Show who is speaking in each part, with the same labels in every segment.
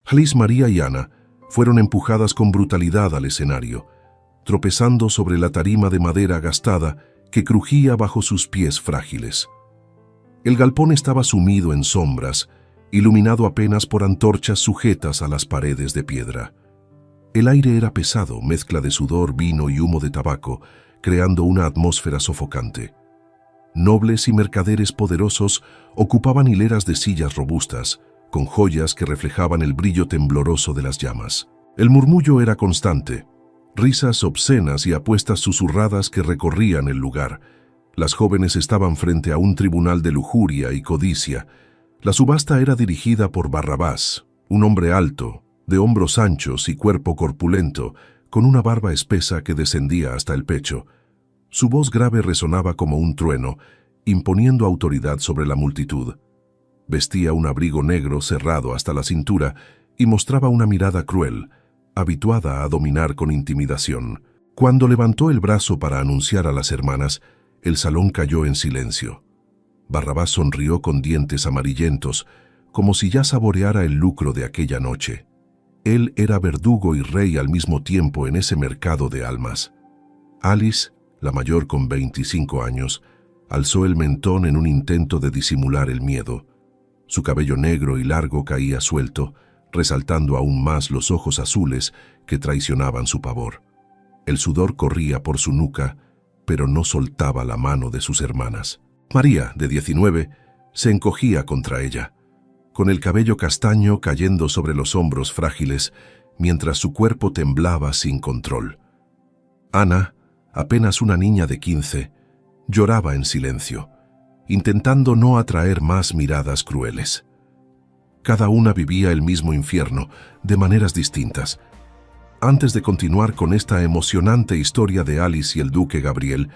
Speaker 1: Alice, María y Ana fueron empujadas con brutalidad al escenario, tropezando sobre la tarima de madera gastada que crujía bajo sus pies frágiles. El galpón estaba sumido en sombras, iluminado apenas por antorchas sujetas a las paredes de piedra. El aire era pesado, mezcla de sudor, vino y humo de tabaco, creando una atmósfera sofocante. Nobles y mercaderes poderosos ocupaban hileras de sillas robustas, con joyas que reflejaban el brillo tembloroso de las llamas. El murmullo era constante, risas obscenas y apuestas susurradas que recorrían el lugar. Las jóvenes estaban frente a un tribunal de lujuria y codicia. La subasta era dirigida por Barrabás, un hombre alto, de hombros anchos y cuerpo corpulento, con una barba espesa que descendía hasta el pecho. Su voz grave resonaba como un trueno, imponiendo autoridad sobre la multitud. Vestía un abrigo negro cerrado hasta la cintura y mostraba una mirada cruel, habituada a dominar con intimidación. Cuando levantó el brazo para anunciar a las hermanas, el salón cayó en silencio. Barrabás sonrió con dientes amarillentos, como si ya saboreara el lucro de aquella noche. Él era verdugo y rey al mismo tiempo en ese mercado de almas. Alice, la mayor con 25 años, alzó el mentón en un intento de disimular el miedo. Su cabello negro y largo caía suelto, resaltando aún más los ojos azules que traicionaban su pavor. El sudor corría por su nuca, pero no soltaba la mano de sus hermanas. María, de 19, se encogía contra ella, con el cabello castaño cayendo sobre los hombros frágiles, mientras su cuerpo temblaba sin control. Ana, apenas una niña de 15, lloraba en silencio, intentando no atraer más miradas crueles. Cada una vivía el mismo infierno, de maneras distintas. Antes de continuar con esta emocionante historia de Alice y el duque Gabriel,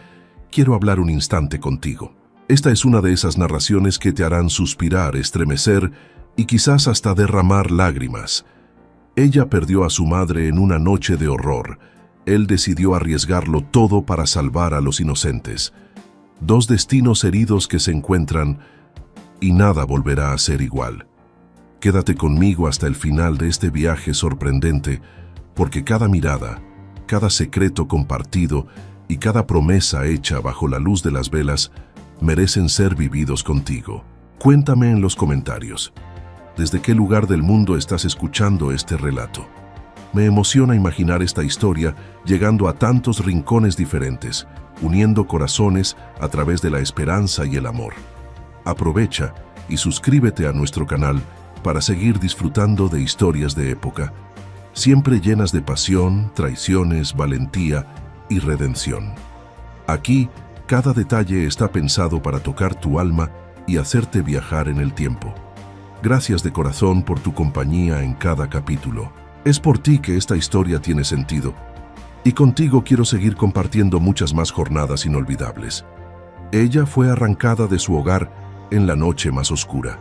Speaker 1: quiero hablar un instante contigo. Esta es una de esas narraciones que te harán suspirar, estremecer y quizás hasta derramar lágrimas. Ella perdió a su madre en una noche de horror. Él decidió arriesgarlo todo para salvar a los inocentes. Dos destinos heridos que se encuentran y nada volverá a ser igual. Quédate conmigo hasta el final de este viaje sorprendente, porque cada mirada, cada secreto compartido y cada promesa hecha bajo la luz de las velas merecen ser vividos contigo. Cuéntame en los comentarios, ¿desde qué lugar del mundo estás escuchando este relato? Me emociona imaginar esta historia llegando a tantos rincones diferentes, uniendo corazones a través de la esperanza y el amor. Aprovecha y suscríbete a nuestro canal para seguir disfrutando de historias de época, siempre llenas de pasión, traiciones, valentía y redención. Aquí, cada detalle está pensado para tocar tu alma y hacerte viajar en el tiempo. Gracias de corazón por tu compañía en cada capítulo. Es por ti que esta historia tiene sentido. Y contigo quiero seguir compartiendo muchas más jornadas inolvidables. Ella fue arrancada de su hogar en la noche más oscura.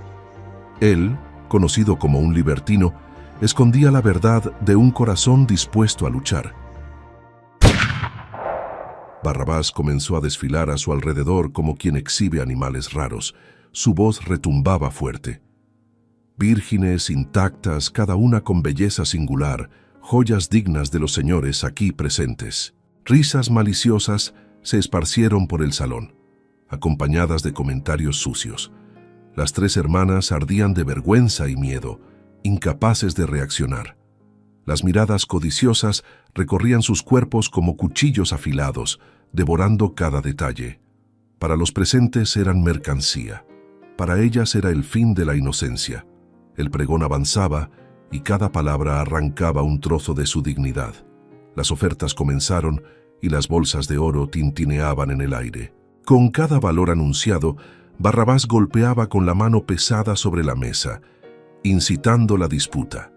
Speaker 1: Él, conocido como un libertino, escondía la verdad de un corazón dispuesto a luchar. Barrabás comenzó a desfilar a su alrededor como quien exhibe animales raros. Su voz retumbaba fuerte. Vírgenes intactas, cada una con belleza singular, joyas dignas de los señores aquí presentes. Risas maliciosas se esparcieron por el salón, acompañadas de comentarios sucios. Las tres hermanas ardían de vergüenza y miedo, incapaces de reaccionar. Las miradas codiciosas recorrían sus cuerpos como cuchillos afilados, devorando cada detalle. Para los presentes eran mercancía. Para ellas era el fin de la inocencia. El pregón avanzaba y cada palabra arrancaba un trozo de su dignidad. Las ofertas comenzaron y las bolsas de oro tintineaban en el aire. Con cada valor anunciado, Barrabás golpeaba con la mano pesada sobre la mesa, incitando la disputa.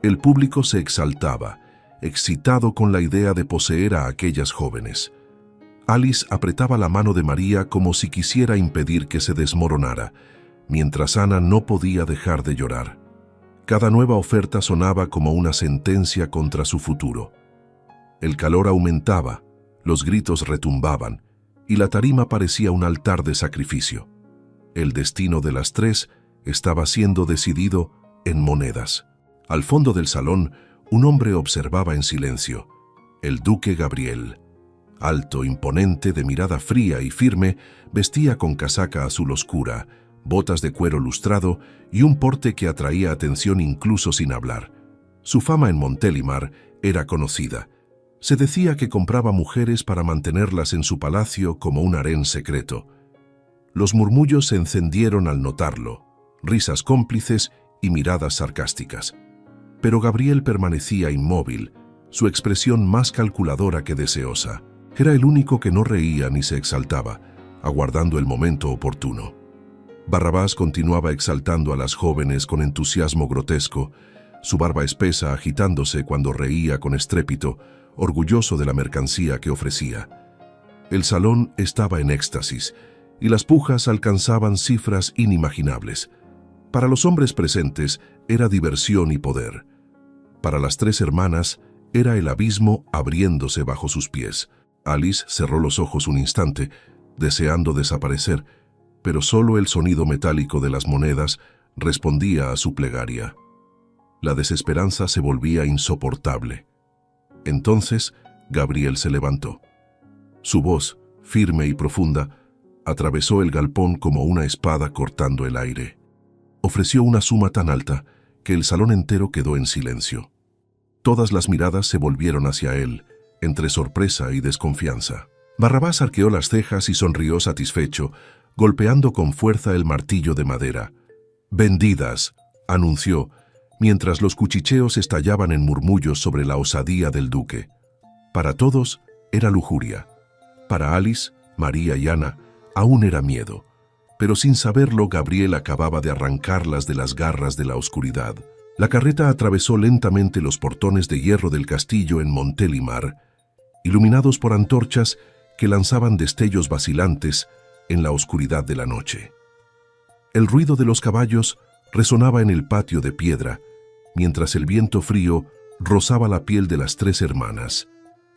Speaker 1: El público se exaltaba, excitado con la idea de poseer a aquellas jóvenes. Alice apretaba la mano de María como si quisiera impedir que se desmoronara, mientras Ana no podía dejar de llorar. Cada nueva oferta sonaba como una sentencia contra su futuro. El calor aumentaba, los gritos retumbaban, y la tarima parecía un altar de sacrificio. El destino de las tres estaba siendo decidido en monedas. Al fondo del salón, un hombre observaba en silencio. El duque Gabriel. Alto, imponente, de mirada fría y firme, vestía con casaca azul oscura, botas de cuero lustrado y un porte que atraía atención incluso sin hablar. Su fama en Montélimar era conocida. Se decía que compraba mujeres para mantenerlas en su palacio como un harén secreto. Los murmullos se encendieron al notarlo, risas cómplices y miradas sarcásticas. Pero Gabriel permanecía inmóvil, su expresión más calculadora que deseosa. Era el único que no reía ni se exaltaba, aguardando el momento oportuno. Barrabás continuaba exaltando a las jóvenes con entusiasmo grotesco, su barba espesa agitándose cuando reía con estrépito, orgulloso de la mercancía que ofrecía. El salón estaba en éxtasis, y las pujas alcanzaban cifras inimaginables. Para los hombres presentes era diversión y poder. Para las tres hermanas era el abismo abriéndose bajo sus pies. Alice cerró los ojos un instante, deseando desaparecer, pero solo el sonido metálico de las monedas respondía a su plegaria. La desesperanza se volvía insoportable. Entonces, Gabriel se levantó. Su voz, firme y profunda, atravesó el galpón como una espada cortando el aire. Ofreció una suma tan alta que el salón entero quedó en silencio. Todas las miradas se volvieron hacia él, entre sorpresa y desconfianza. Barrabás arqueó las cejas y sonrió satisfecho, golpeando con fuerza el martillo de madera. «Vendidas», anunció, mientras los cuchicheos estallaban en murmullos sobre la osadía del duque. Para todos era lujuria. Para Alice, María y Ana, aún era miedo. Pero sin saberlo, Gabriel acababa de arrancarlas de las garras de la oscuridad. La carreta atravesó lentamente los portones de hierro del castillo en Montélimar, iluminados por antorchas que lanzaban destellos vacilantes en la oscuridad de la noche. El ruido de los caballos resonaba en el patio de piedra, mientras el viento frío rozaba la piel de las tres hermanas.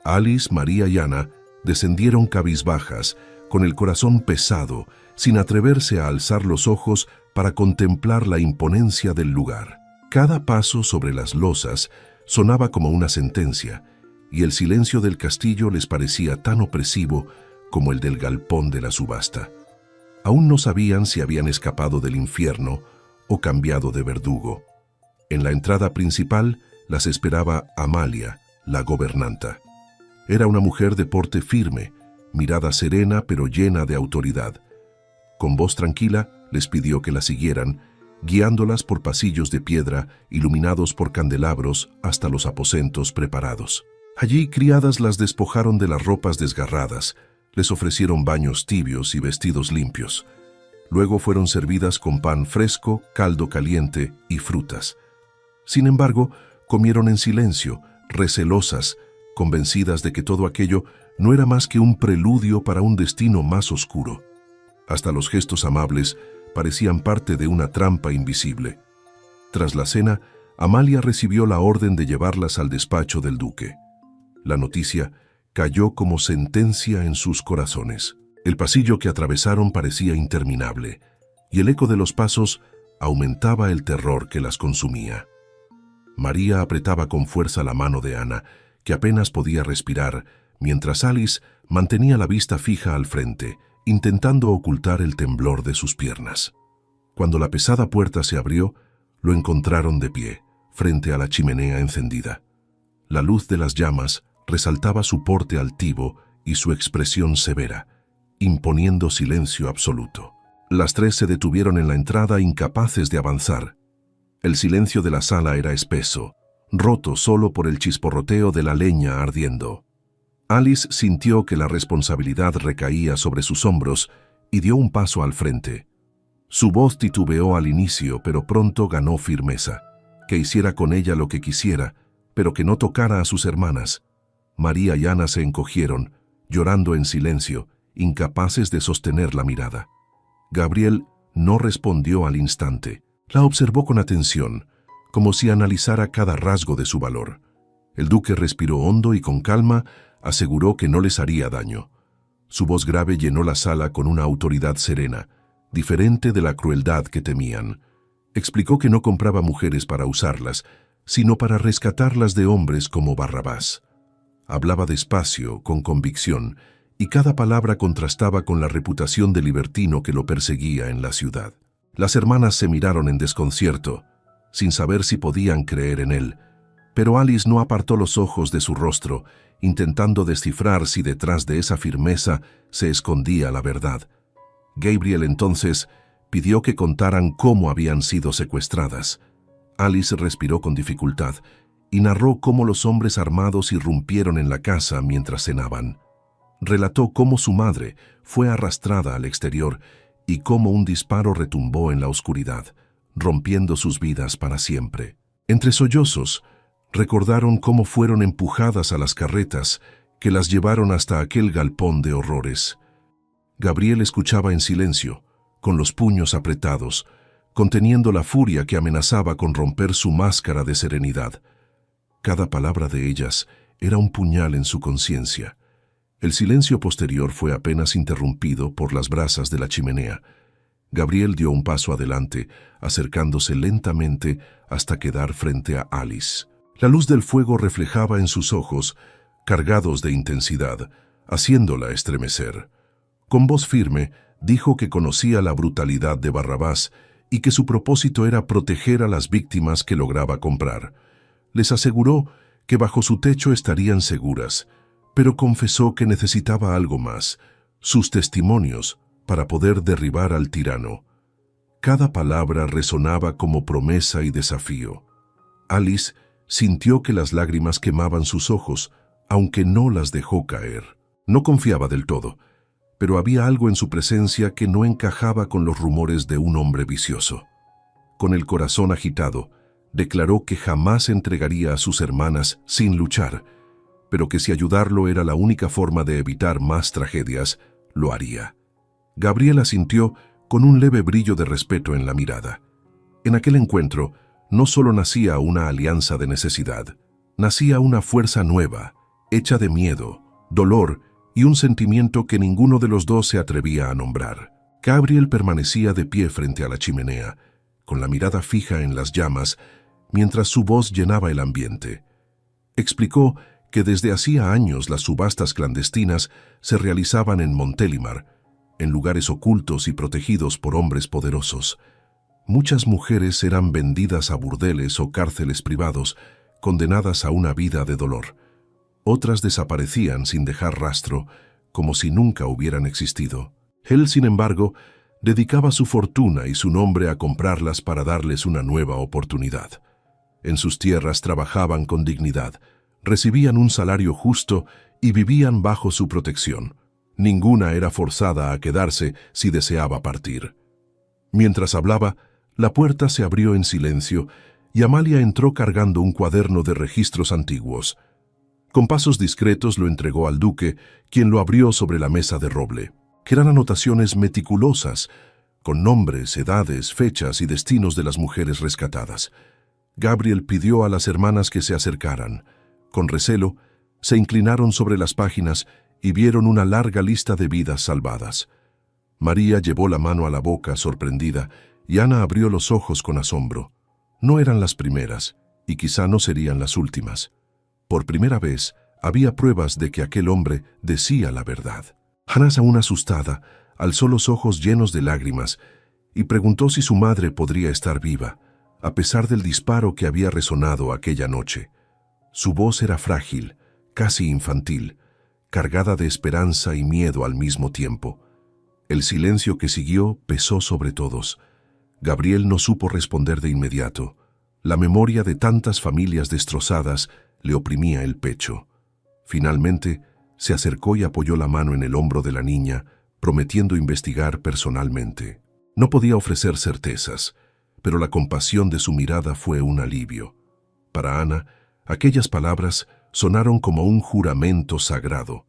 Speaker 1: Alice, María y Ana descendieron cabizbajas, con el corazón pesado, sin atreverse a alzar los ojos para contemplar la imponencia del lugar. Cada paso sobre las losas sonaba como una sentencia, y el silencio del castillo les parecía tan opresivo como el del galpón de la subasta. Aún no sabían si habían escapado del infierno o cambiado de verdugo. En la entrada principal las esperaba Amalia, la gobernanta. Era una mujer de porte firme, mirada serena pero llena de autoridad. Con voz tranquila les pidió que la siguieran, guiándolas por pasillos de piedra iluminados por candelabros hasta los aposentos preparados. Allí criadas las despojaron de las ropas desgarradas, les ofrecieron baños tibios y vestidos limpios. Luego fueron servidas con pan fresco, caldo caliente y frutas. Sin embargo, comieron en silencio, recelosas, convencidas de que todo aquello no era más que un preludio para un destino más oscuro. Hasta los gestos amables parecían parte de una trampa invisible. Tras la cena, Amalia recibió la orden de llevarlas al despacho del duque. La noticia cayó como sentencia en sus corazones. El pasillo que atravesaron parecía interminable, y el eco de los pasos aumentaba el terror que las consumía. María apretaba con fuerza la mano de Ana, que apenas podía respirar, mientras Alice mantenía la vista fija al frente, intentando ocultar el temblor de sus piernas. Cuando la pesada puerta se abrió, lo encontraron de pie, frente a la chimenea encendida. La luz de las llamas resaltaba su porte altivo y su expresión severa, imponiendo silencio absoluto. Las tres se detuvieron en la entrada, incapaces de avanzar. El silencio de la sala era espeso, roto solo por el chisporroteo de la leña ardiendo. Alice sintió que la responsabilidad recaía sobre sus hombros y dio un paso al frente. Su voz titubeó al inicio, pero pronto ganó firmeza. Que hiciera con ella lo que quisiera, pero que no tocara a sus hermanas. María y Ana se encogieron, llorando en silencio, incapaces de sostener la mirada. Gabriel no respondió al instante. La observó con atención, como si analizara cada rasgo de su valor. El duque respiró hondo y con calma aseguró que no les haría daño. Su voz grave llenó la sala con una autoridad serena, diferente de la crueldad que temían. Explicó que no compraba mujeres para usarlas, sino para rescatarlas de hombres como Barrabás. Hablaba despacio, con convicción, y cada palabra contrastaba con la reputación de libertino que lo perseguía en la ciudad. Las hermanas se miraron en desconcierto, sin saber si podían creer en él, pero Alice no apartó los ojos de su rostro, intentando descifrar si detrás de esa firmeza se escondía la verdad. Gabriel entonces pidió que contaran cómo habían sido secuestradas. Alice respiró con dificultad y narró cómo los hombres armados irrumpieron en la casa mientras cenaban. Relató cómo su madre fue arrastrada al exterior y cómo un disparo retumbó en la oscuridad, rompiendo sus vidas para siempre. Entre sollozos, recordaron cómo fueron empujadas a las carretas que las llevaron hasta aquel galpón de horrores. Gabriel escuchaba en silencio, con los puños apretados, conteniendo la furia que amenazaba con romper su máscara de serenidad. Cada palabra de ellas era un puñal en su conciencia. El silencio posterior fue apenas interrumpido por las brasas de la chimenea. Gabriel dio un paso adelante, acercándose lentamente hasta quedar frente a Alice. La luz del fuego reflejaba en sus ojos, cargados de intensidad, haciéndola estremecer. Con voz firme, dijo que conocía la brutalidad de Barrabás y que su propósito era proteger a las víctimas que lograba comprar. Les aseguró que bajo su techo estarían seguras, pero confesó que necesitaba algo más, sus testimonios, para poder derribar al tirano. Cada palabra resonaba como promesa y desafío. Alice sintió que las lágrimas quemaban sus ojos, aunque no las dejó caer. No confiaba del todo, pero había algo en su presencia que no encajaba con los rumores de un hombre vicioso. Con el corazón agitado, declaró que jamás entregaría a sus hermanas sin luchar, pero que si ayudarlo era la única forma de evitar más tragedias, lo haría. Gabriel asintió con un leve brillo de respeto en la mirada. En aquel encuentro, no solo nacía una alianza de necesidad, nacía una fuerza nueva, hecha de miedo, dolor y un sentimiento que ninguno de los dos se atrevía a nombrar. Gabriel permanecía de pie frente a la chimenea, con la mirada fija en las llamas, mientras su voz llenaba el ambiente. Explicó que desde hacía años las subastas clandestinas se realizaban en Montélimar, en lugares ocultos y protegidos por hombres poderosos. Muchas mujeres eran vendidas a burdeles o cárceles privados, condenadas a una vida de dolor. Otras desaparecían sin dejar rastro, como si nunca hubieran existido. Él, sin embargo, dedicaba su fortuna y su nombre a comprarlas para darles una nueva oportunidad. En sus tierras trabajaban con dignidad, recibían un salario justo y vivían bajo su protección. Ninguna era forzada a quedarse si deseaba partir. Mientras hablaba, la puerta se abrió en silencio y Amalia entró cargando un cuaderno de registros antiguos. Con pasos discretos lo entregó al duque, quien lo abrió sobre la mesa de roble, que eran anotaciones meticulosas, con nombres, edades, fechas y destinos de las mujeres rescatadas. Gabriel pidió a las hermanas que se acercaran. Con recelo, se inclinaron sobre las páginas y vieron una larga lista de vidas salvadas. María llevó la mano a la boca, sorprendida, y Ana abrió los ojos con asombro. No eran las primeras, y quizá no serían las últimas. Por primera vez, había pruebas de que aquel hombre decía la verdad. Ana, aún asustada, alzó los ojos llenos de lágrimas y preguntó si su madre podría estar viva, a pesar del disparo que había resonado aquella noche. Su voz era frágil, casi infantil, cargada de esperanza y miedo al mismo tiempo. El silencio que siguió pesó sobre todos. Gabriel no supo responder de inmediato. La memoria de tantas familias destrozadas le oprimía el pecho. Finalmente, se acercó y apoyó la mano en el hombro de la niña, prometiendo investigar personalmente. No podía ofrecer certezas, pero la compasión de su mirada fue un alivio. Para Ana, aquellas palabras sonaron como un juramento sagrado.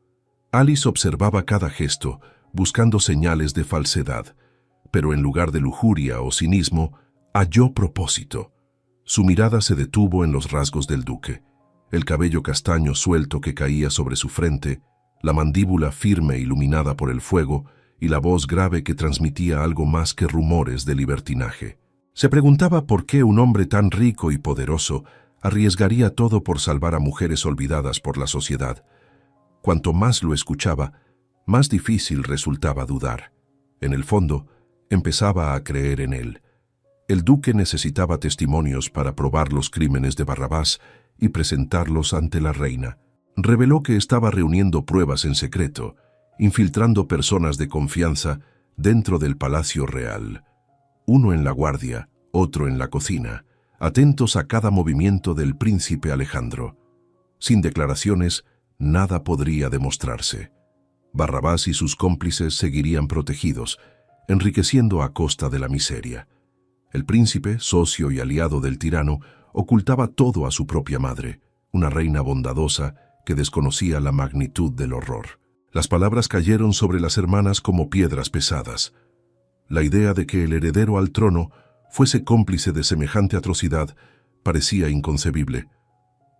Speaker 1: Alice observaba cada gesto, buscando señales de falsedad, pero en lugar de lujuria o cinismo, halló propósito. Su mirada se detuvo en los rasgos del duque. El cabello castaño suelto que caía sobre su frente, la mandíbula firme iluminada por el fuego y la voz grave que transmitía algo más que rumores de libertinaje. Se preguntaba por qué un hombre tan rico y poderoso arriesgaría todo por salvar a mujeres olvidadas por la sociedad. Cuanto más lo escuchaba, más difícil resultaba dudar. En el fondo, empezaba a creer en él. El duque necesitaba testimonios para probar los crímenes de Barrabás y presentarlos ante la reina. Reveló que estaba reuniendo pruebas en secreto, infiltrando personas de confianza dentro del palacio real. Uno en la guardia, otro en la cocina, atentos a cada movimiento del príncipe Alejandro. Sin declaraciones, nada podría demostrarse. Barrabás y sus cómplices seguirían protegidos, enriqueciendo a costa de la miseria. El príncipe, socio y aliado del tirano, ocultaba todo a su propia madre, una reina bondadosa que desconocía la magnitud del horror. Las palabras cayeron sobre las hermanas como piedras pesadas. La idea de que el heredero al trono fuese cómplice de semejante atrocidad parecía inconcebible.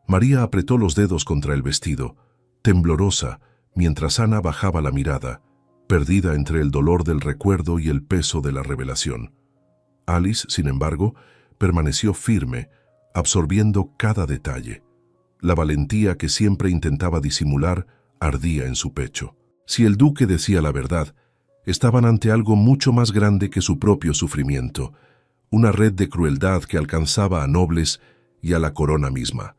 Speaker 1: María apretó los dedos contra el vestido, temblorosa, mientras Ana bajaba la mirada, perdida entre el dolor del recuerdo y el peso de la revelación. Alice, sin embargo, permaneció firme, absorbiendo cada detalle. La valentía que siempre intentaba disimular ardía en su pecho. Si el duque decía la verdad, estaban ante algo mucho más grande que su propio sufrimiento, una red de crueldad que alcanzaba a nobles y a la corona misma.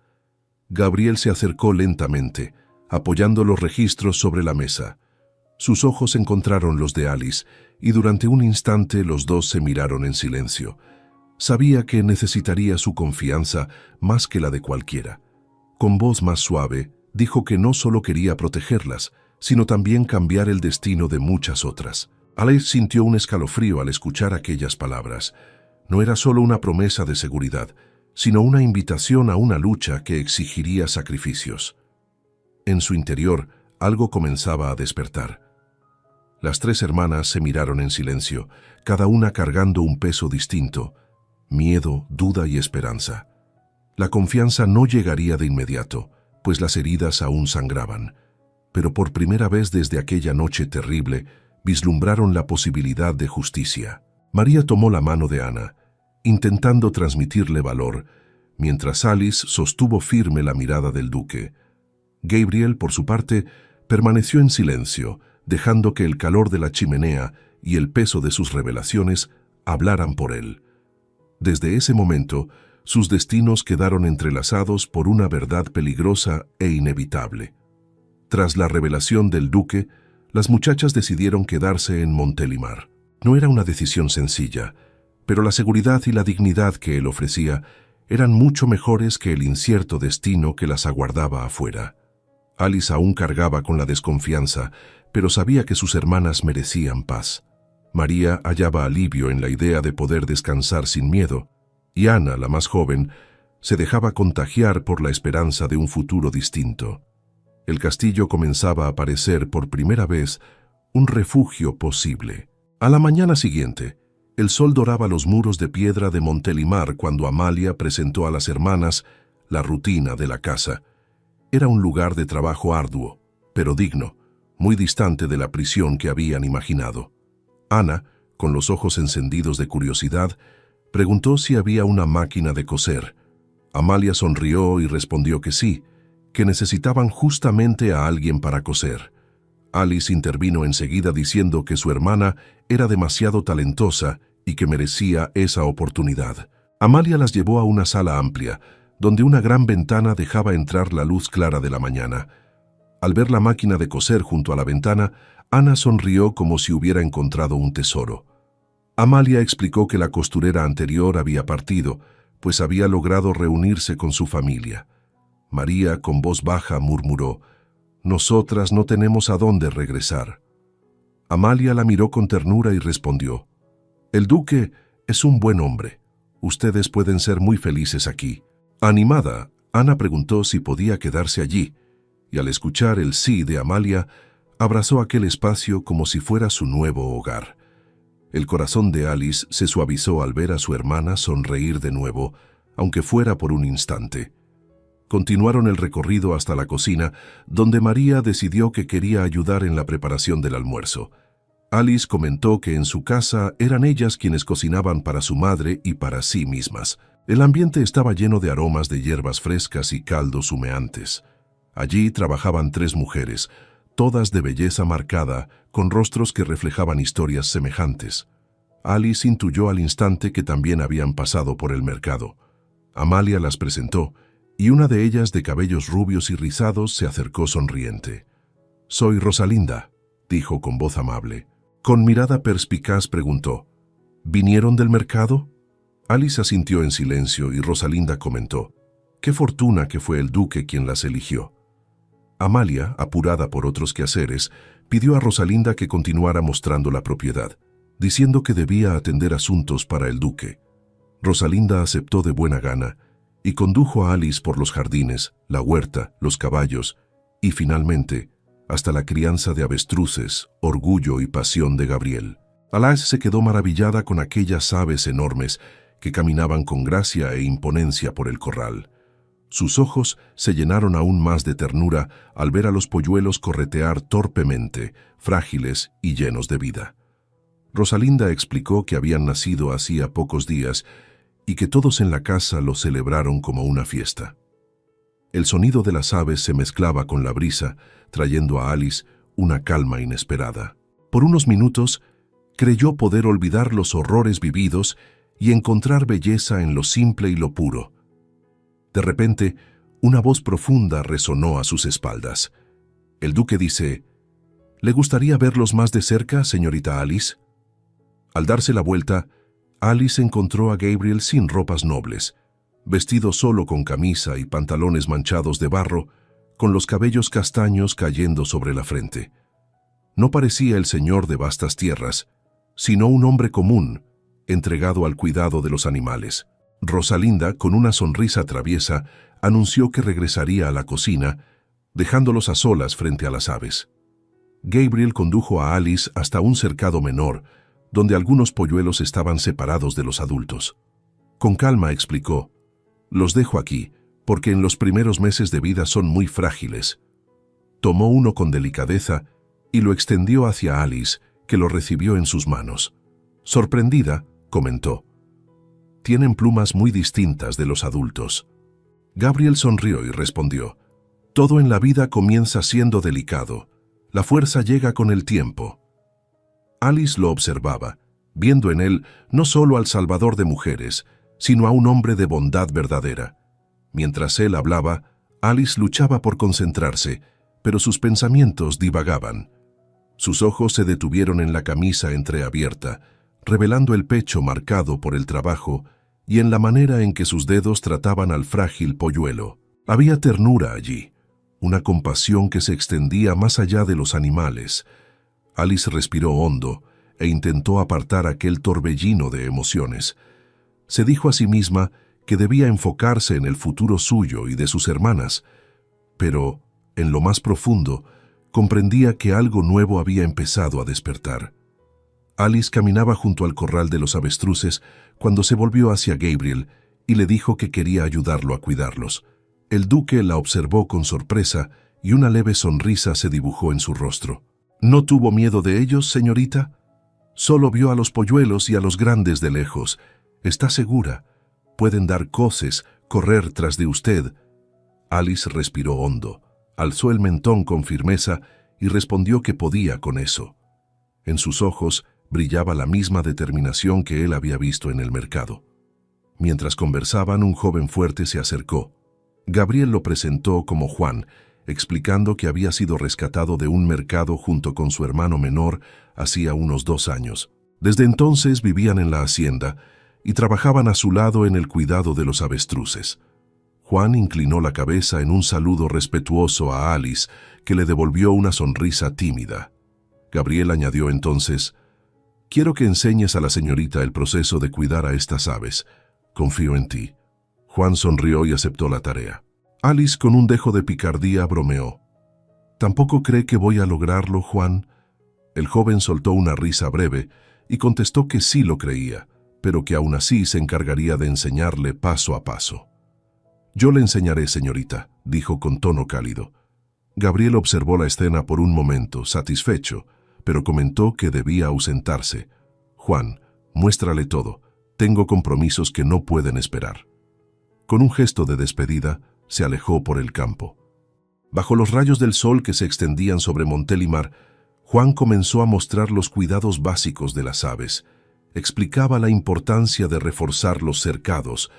Speaker 1: Gabriel se acercó lentamente, apoyando los registros sobre la mesa. Sus ojos encontraron los de Alice, y durante un instante los dos se miraron en silencio. Sabía que necesitaría su confianza más que la de cualquiera. Con voz más suave, dijo que no solo quería protegerlas, sino también cambiar el destino de muchas otras. Alice sintió un escalofrío al escuchar aquellas palabras. No era solo una promesa de seguridad, sino una invitación a una lucha que exigiría sacrificios. En su interior, algo comenzaba a despertar. Las tres hermanas se miraron en silencio, cada una cargando un peso distinto: miedo, duda y esperanza. La confianza no llegaría de inmediato, pues las heridas aún sangraban. Pero por primera vez desde aquella noche terrible, vislumbraron la posibilidad de justicia. María tomó la mano de Ana, intentando transmitirle valor, mientras Alice sostuvo firme la mirada del duque. Gabriel, por su parte, permaneció en silencio, dejando que el calor de la chimenea y el peso de sus revelaciones hablaran por él. Desde ese momento, sus destinos quedaron entrelazados por una verdad peligrosa e inevitable. Tras la revelación del duque, las muchachas decidieron quedarse en Montelimar. No era una decisión sencilla, pero la seguridad y la dignidad que él ofrecía eran mucho mejores que el incierto destino que las aguardaba afuera. Alice aún cargaba con la desconfianza, pero sabía que sus hermanas merecían paz. María hallaba alivio en la idea de poder descansar sin miedo, y Ana, la más joven, se dejaba contagiar por la esperanza de un futuro distinto. El castillo comenzaba a parecer por primera vez un refugio posible. A la mañana siguiente, el sol doraba los muros de piedra de Montelimar cuando Amalia presentó a las hermanas la rutina de la casa. Era un lugar de trabajo arduo, pero digno, muy distante de la prisión que habían imaginado. Ana, con los ojos encendidos de curiosidad, preguntó si había una máquina de coser. Amalia sonrió y respondió que sí, que necesitaban justamente a alguien para coser. Alice intervino enseguida diciendo que su hermana era demasiado talentosa y que merecía esa oportunidad. Amalia las llevó a una sala amplia, donde una gran ventana dejaba entrar la luz clara de la mañana. Al ver la máquina de coser junto a la ventana, Ana sonrió como si hubiera encontrado un tesoro. Amalia explicó que la costurera anterior había partido, pues había logrado reunirse con su familia. María, con voz baja, murmuró: «Nosotras no tenemos a dónde regresar». Amalia la miró con ternura y respondió: «El duque es un buen hombre. Ustedes pueden ser muy felices aquí». Animada, Ana preguntó si podía quedarse allí, y al escuchar el sí de Amalia, abrazó aquel espacio como si fuera su nuevo hogar. El corazón de Alice se suavizó al ver a su hermana sonreír de nuevo, aunque fuera por un instante. Continuaron el recorrido hasta la cocina, donde María decidió que quería ayudar en la preparación del almuerzo. Alice comentó que en su casa eran ellas quienes cocinaban para su madre y para sí mismas. El ambiente estaba lleno de aromas de hierbas frescas y caldos humeantes. Allí trabajaban 3 mujeres, todas de belleza marcada, con rostros que reflejaban historias semejantes. Alice intuyó al instante que también habían pasado por el mercado. Amalia las presentó, y una de ellas, de cabellos rubios y rizados, se acercó sonriente. «Soy Rosalinda», dijo con voz amable. Con mirada perspicaz preguntó, «¿Vinieron del mercado?». Alice asintió en silencio y Rosalinda comentó, «Qué fortuna que fue el duque quien las eligió». Amalia, apurada por otros quehaceres, pidió a Rosalinda que continuara mostrando la propiedad, diciendo que debía atender asuntos para el duque. Rosalinda aceptó de buena gana y condujo a Alice por los jardines, la huerta, los caballos y, finalmente, hasta la crianza de avestruces, orgullo y pasión de Gabriel. Alice se quedó maravillada con aquellas aves enormes que caminaban con gracia e imponencia por el corral. Sus ojos se llenaron aún más de ternura al ver a los polluelos corretear torpemente, frágiles y llenos de vida. Rosalinda explicó que habían nacido hacía pocos días y que todos en la casa lo celebraron como una fiesta. El sonido de las aves se mezclaba con la brisa, trayendo a Alice una calma inesperada. Por unos minutos, creyó poder olvidar los horrores vividos y encontrar belleza en lo simple y lo puro. De repente, una voz profunda resonó a sus espaldas. El duque dice, «¿Le gustaría verlos más de cerca, señorita Alice?». Al darse la vuelta, Alice encontró a Gabriel sin ropas nobles, vestido solo con camisa y pantalones manchados de barro, con los cabellos castaños cayendo sobre la frente. No parecía el señor de vastas tierras, sino un hombre común, entregado al cuidado de los animales. Rosalinda, con una sonrisa traviesa, anunció que regresaría a la cocina, dejándolos a solas frente a las aves. Gabriel condujo a Alice hasta un cercado menor, donde algunos polluelos estaban separados de los adultos. Con calma explicó, «Los dejo aquí, porque en los primeros meses de vida son muy frágiles». Tomó uno con delicadeza y lo extendió hacia Alice, que lo recibió en sus manos. Sorprendida, comentó, «Tienen plumas muy distintas de los adultos». Gabriel sonrió y respondió, «Todo en la vida comienza siendo delicado. La fuerza llega con el tiempo». Alice lo observaba, viendo en él no solo al salvador de mujeres, sino a un hombre de bondad verdadera. Mientras él hablaba, Alice luchaba por concentrarse, pero sus pensamientos divagaban. Sus ojos se detuvieron en la camisa entreabierta, revelando el pecho marcado por el trabajo y en la manera en que sus dedos trataban al frágil polluelo. Había ternura allí, una compasión que se extendía más allá de los animales. Alice respiró hondo e intentó apartar aquel torbellino de emociones. Se dijo a sí misma que debía enfocarse en el futuro suyo y de sus hermanas, pero, en lo más profundo, comprendía que algo nuevo había empezado a despertar. Alice caminaba junto al corral de los avestruces cuando se volvió hacia Gabriel y le dijo que quería ayudarlo a cuidarlos. El duque la observó con sorpresa y una leve sonrisa se dibujó en su rostro. «¿No tuvo miedo de ellos, señorita? Solo vio a los polluelos y a los grandes de lejos. ¿Está segura? Pueden dar coces, correr tras de usted». Alice respiró hondo, alzó el mentón con firmeza y respondió que podía con eso. En sus ojos brillaba la misma determinación que él había visto en el mercado. Mientras conversaban, un joven fuerte se acercó. Gabriel lo presentó como Juan, explicando que había sido rescatado de un mercado junto con su hermano menor hacía unos 2 años. Desde entonces vivían en la hacienda y trabajaban a su lado en el cuidado de los avestruces. Juan inclinó la cabeza en un saludo respetuoso a Alice, que le devolvió una sonrisa tímida. Gabriel añadió entonces, «Quiero que enseñes a la señorita el proceso de cuidar a estas aves. Confío en ti». Juan sonrió y aceptó la tarea. Alice, con un dejo de picardía, bromeó, «¿Tampoco cree que voy a lograrlo, Juan?». El joven soltó una risa breve y contestó que sí lo creía, pero que aún así se encargaría de enseñarle paso a paso. «Yo le enseñaré, señorita», dijo con tono cálido. Gabriel observó la escena por un momento, satisfecho, pero comentó que debía ausentarse. «Juan, muéstrale todo. Tengo compromisos que no pueden esperar». Con un gesto de despedida, se alejó por el campo. Bajo los rayos del sol que se extendían sobre Montélimar, Juan comenzó a mostrar los cuidados básicos de las aves. Explicaba la importancia de reforzar los cercados,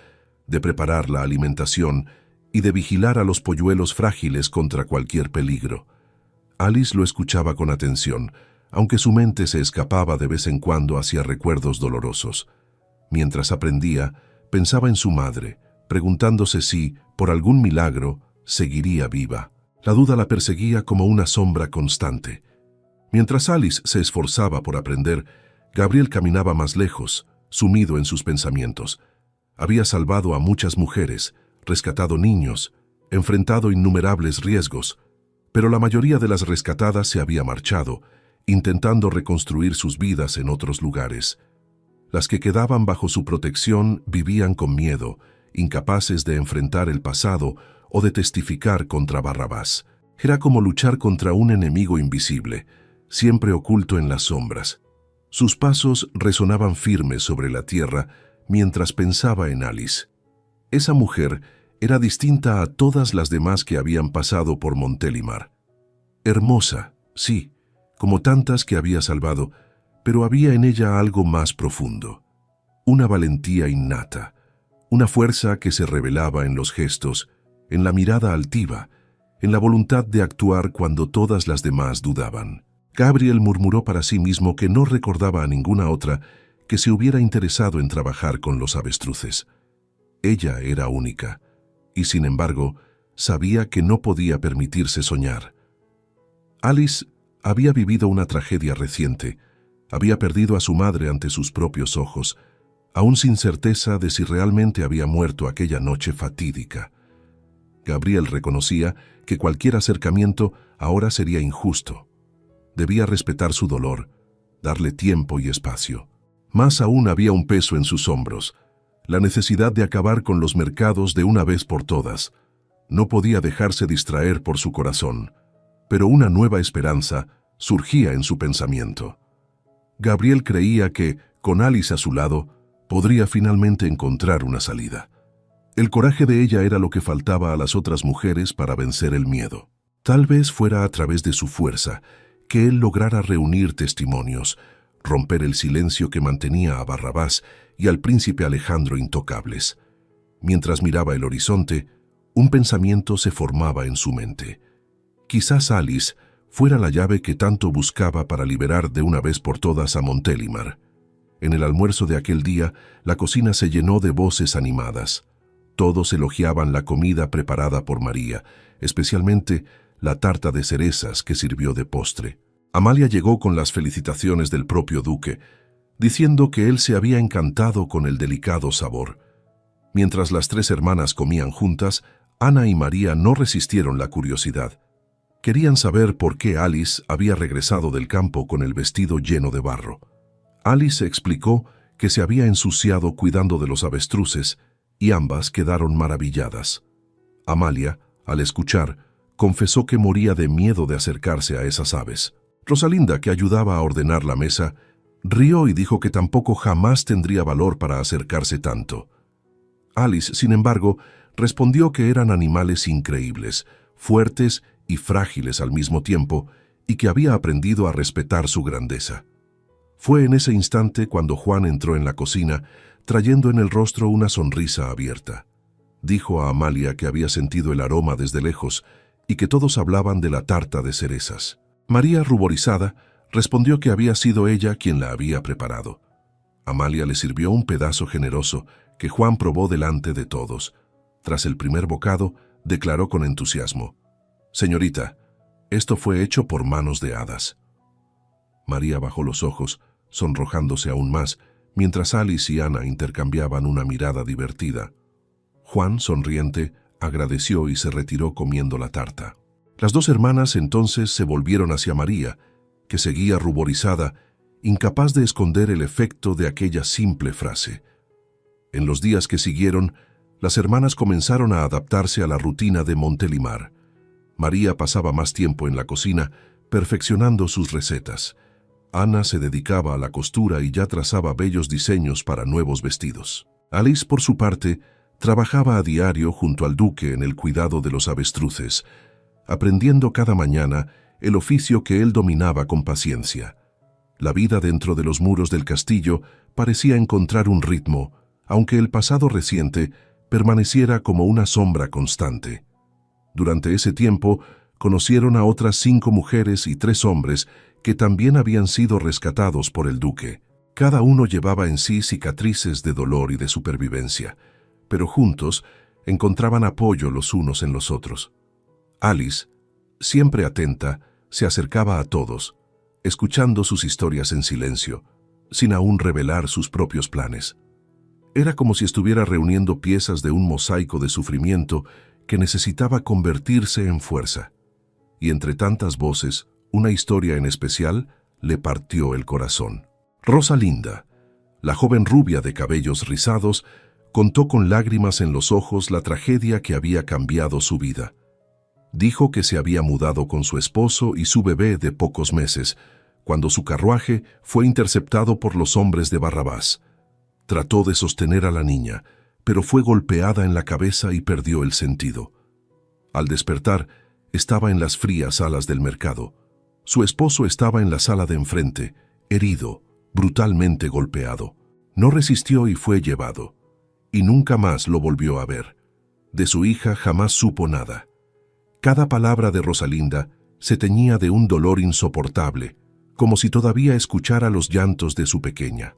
Speaker 1: de preparar la alimentación y de vigilar a los polluelos frágiles contra cualquier peligro. Alice lo escuchaba con atención, aunque su mente se escapaba de vez en cuando hacia recuerdos dolorosos. Mientras aprendía, pensaba en su madre, preguntándose si, por algún milagro, seguiría viva. La duda la perseguía como una sombra constante. Mientras Alice se esforzaba por aprender, Gabriel caminaba más lejos, sumido en sus pensamientos. Había salvado a muchas mujeres, rescatado niños, enfrentado innumerables riesgos, pero la mayoría de las rescatadas se había marchado, intentando reconstruir sus vidas en otros lugares. Las que quedaban bajo su protección vivían con miedo, incapaces de enfrentar el pasado o de testificar contra Barrabás. Era como luchar contra un enemigo invisible, siempre oculto en las sombras. Sus pasos resonaban firmes sobre la tierra mientras pensaba en Alice. Esa mujer era distinta a todas las demás que habían pasado por Montélimar. Hermosa, sí, como tantas que había salvado, pero había en ella algo más profundo. Una valentía innata, una fuerza que se revelaba en los gestos, en la mirada altiva, en la voluntad de actuar cuando todas las demás dudaban. Gabriel murmuró para sí mismo que no recordaba a ninguna otra que se hubiera interesado en trabajar con los avestruces. Ella era única, y sin embargo, sabía que no podía permitirse soñar. Alice había vivido una tragedia reciente, había perdido a su madre ante sus propios ojos, aún sin certeza de si realmente había muerto aquella noche fatídica. Gabriel reconocía que cualquier acercamiento ahora sería injusto. Debía respetar su dolor, darle tiempo y espacio. Más aún había un peso en sus hombros, la necesidad de acabar con los mercados de una vez por todas. No podía dejarse distraer por su corazón, pero una nueva esperanza surgía en su pensamiento. Gabriel creía que, con Alice a su lado, podría finalmente encontrar una salida. El coraje de ella era lo que faltaba a las otras mujeres para vencer el miedo. Tal vez fuera a través de su fuerza que él lograra reunir testimonios, romper el silencio que mantenía a Barrabás y al príncipe Alejandro intocables. Mientras miraba el horizonte, un pensamiento se formaba en su mente. Quizás Alice fuera la llave que tanto buscaba para liberar de una vez por todas a Montélimar. En el almuerzo de aquel día, la cocina se llenó de voces animadas. Todos elogiaban la comida preparada por María, especialmente la tarta de cerezas que sirvió de postre. Amalia llegó con las felicitaciones del propio duque, diciendo que él se había encantado con el delicado sabor. Mientras las tres hermanas comían juntas, Ana y María no resistieron la curiosidad. Querían saber por qué Alice había regresado del campo con el vestido lleno de barro. Alice explicó que se había ensuciado cuidando de los avestruces, y ambas quedaron maravilladas. Amalia, al escuchar, confesó que moría de miedo de acercarse a esas aves. Rosalinda, que ayudaba a ordenar la mesa, rió y dijo que tampoco jamás tendría valor para acercarse tanto. Alice, sin embargo, respondió que eran animales increíbles, fuertes y frágiles al mismo tiempo, y que había aprendido a respetar su grandeza. Fue en ese instante cuando Juan entró en la cocina, trayendo en el rostro una sonrisa abierta. Dijo a Amalia que había sentido el aroma desde lejos y que todos hablaban de la tarta de cerezas. María, ruborizada, respondió que había sido ella quien la había preparado. Amalia le sirvió un pedazo generoso que Juan probó delante de todos. Tras el primer bocado, declaró con entusiasmo: «Señorita, esto fue hecho por manos de hadas». María bajó los ojos, sonrojándose aún más, mientras Alice y Ana intercambiaban una mirada divertida. Juan, sonriente, agradeció y se retiró comiendo la tarta. Las dos hermanas entonces se volvieron hacia María, que seguía ruborizada, incapaz de esconder el efecto de aquella simple frase. En los días que siguieron, las hermanas comenzaron a adaptarse a la rutina de Montélimar. María pasaba más tiempo en la cocina, perfeccionando sus recetas. Ana se dedicaba a la costura y ya trazaba bellos diseños para nuevos vestidos. Alice, por su parte, trabajaba a diario junto al duque en el cuidado de los avestruces, aprendiendo cada mañana el oficio que él dominaba con paciencia. La vida dentro de los muros del castillo parecía encontrar un ritmo, aunque el pasado reciente permaneciera como una sombra constante. Durante ese tiempo, conocieron a otras 5 mujeres y 3 hombres que también habían sido rescatados por el duque. Cada uno llevaba en sí cicatrices de dolor y de supervivencia, pero juntos encontraban apoyo los unos en los otros. Alice, siempre atenta, se acercaba a todos, escuchando sus historias en silencio, sin aún revelar sus propios planes. Era como si estuviera reuniendo piezas de un mosaico de sufrimiento que necesitaba convertirse en fuerza. Y entre tantas voces, una historia en especial le partió el corazón. Rosalinda, la joven rubia de cabellos rizados, contó con lágrimas en los ojos la tragedia que había cambiado su vida. Dijo que se había mudado con su esposo y su bebé de pocos meses, cuando su carruaje fue interceptado por los hombres de Barrabás. Trató de sostener a la niña, pero fue golpeada en la cabeza y perdió el sentido. Al despertar, estaba en las frías salas del mercado. Su esposo estaba en la sala de enfrente, herido, brutalmente golpeado. No resistió y fue llevado. Y nunca más lo volvió a ver. De su hija jamás supo nada. Cada palabra de Rosalinda se teñía de un dolor insoportable, como si todavía escuchara los llantos de su pequeña.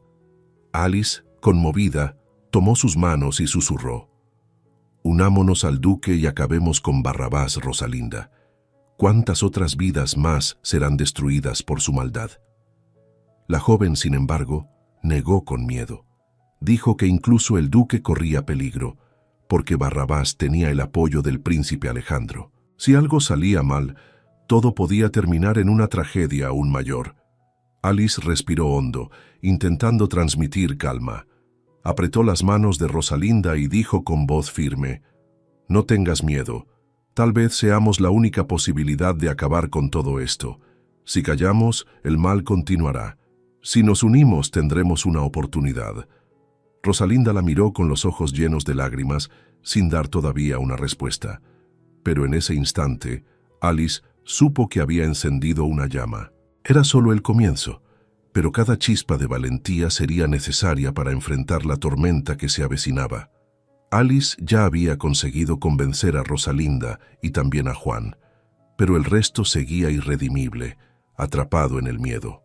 Speaker 1: Alice, conmovida, tomó sus manos y susurró: «Unámonos al duque y acabemos con Barrabás, Rosalinda. ¿Cuántas otras vidas más serán destruidas por su maldad?». La joven, sin embargo, negó con miedo. Dijo que incluso el duque corría peligro, porque Barrabás tenía el apoyo del príncipe Alejandro. Si algo salía mal, todo podía terminar en una tragedia aún mayor. Alice respiró hondo, intentando transmitir calma. Apretó las manos de Rosalinda y dijo con voz firme: «No tengas miedo. Tal vez seamos la única posibilidad de acabar con todo esto. Si callamos, el mal continuará. Si nos unimos, tendremos una oportunidad». Rosalinda la miró con los ojos llenos de lágrimas, sin dar todavía una respuesta. Pero en ese instante, Alice supo que había encendido una llama. Era solo el comienzo, pero cada chispa de valentía sería necesaria para enfrentar la tormenta que se avecinaba. Alice ya había conseguido convencer a Rosalinda y también a Juan, pero el resto seguía irredimible, atrapado en el miedo.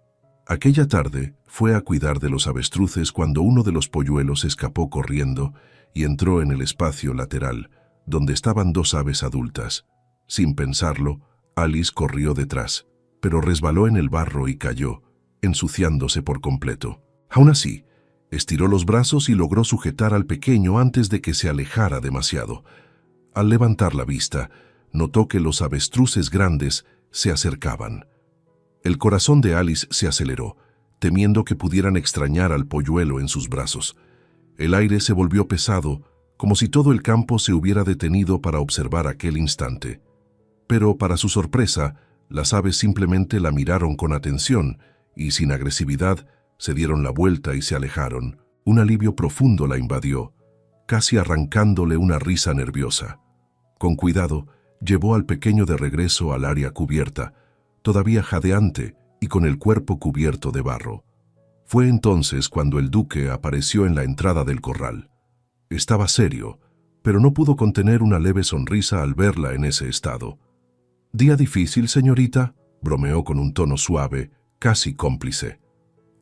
Speaker 1: Aquella tarde fue a cuidar de los avestruces cuando uno de los polluelos escapó corriendo y entró en el espacio lateral, donde estaban 2 aves adultas. Sin pensarlo, Alice corrió detrás, pero resbaló en el barro y cayó, ensuciándose por completo. Aún así, estiró los brazos y logró sujetar al pequeño antes de que se alejara demasiado. Al levantar la vista, notó que los avestruces grandes se acercaban. El corazón de Alice se aceleró, temiendo que pudieran extrañar al polluelo en sus brazos. El aire se volvió pesado, como si todo el campo se hubiera detenido para observar aquel instante. Pero, para su sorpresa, las aves simplemente la miraron con atención y, sin agresividad, se dieron la vuelta y se alejaron. Un alivio profundo la invadió, casi arrancándole una risa nerviosa. Con cuidado, llevó al pequeño de regreso al área cubierta, todavía jadeante y con el cuerpo cubierto de barro. Fue entonces cuando el duque apareció en la entrada del corral. Estaba serio, pero no pudo contener una leve sonrisa al verla en ese estado. «¿Día difícil, señorita?», bromeó con un tono suave, casi cómplice.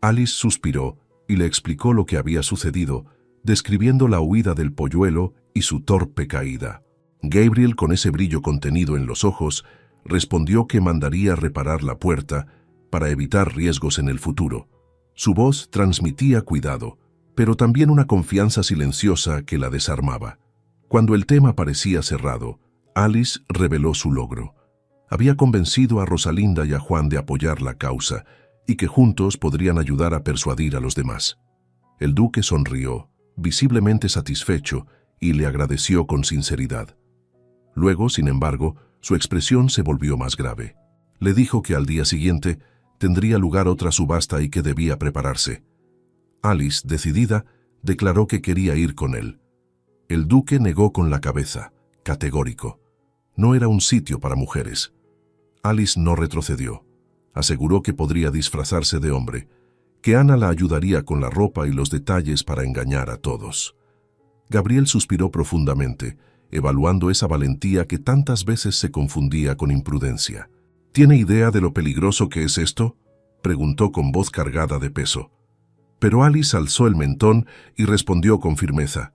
Speaker 1: Alice suspiró y le explicó lo que había sucedido, describiendo la huida del polluelo y su torpe caída. Gabriel, con ese brillo contenido en los ojos, respondió que mandaría reparar la puerta para evitar riesgos en el futuro. Su voz transmitía cuidado, pero también una confianza silenciosa que la desarmaba. Cuando el tema parecía cerrado, Alice reveló su logro. Había convencido a Rosalinda y a Juan de apoyar la causa y que juntos podrían ayudar a persuadir a los demás. El duque sonrió, visiblemente satisfecho, y le agradeció con sinceridad. Luego, sin embargo, su expresión se volvió más grave. Le dijo que al día siguiente tendría lugar otra subasta y que debía prepararse. Alice, decidida, declaró que quería ir con él. El duque negó con la cabeza, categórico. No era un sitio para mujeres. Alice no retrocedió. Aseguró que podría disfrazarse de hombre, que Ana la ayudaría con la ropa y los detalles para engañar a todos. Gabriel suspiró profundamente, evaluando esa valentía que tantas veces se confundía con imprudencia. ¿Tiene idea de lo peligroso que es esto?, preguntó con voz cargada de peso. Pero Alice alzó el mentón y respondió con firmeza.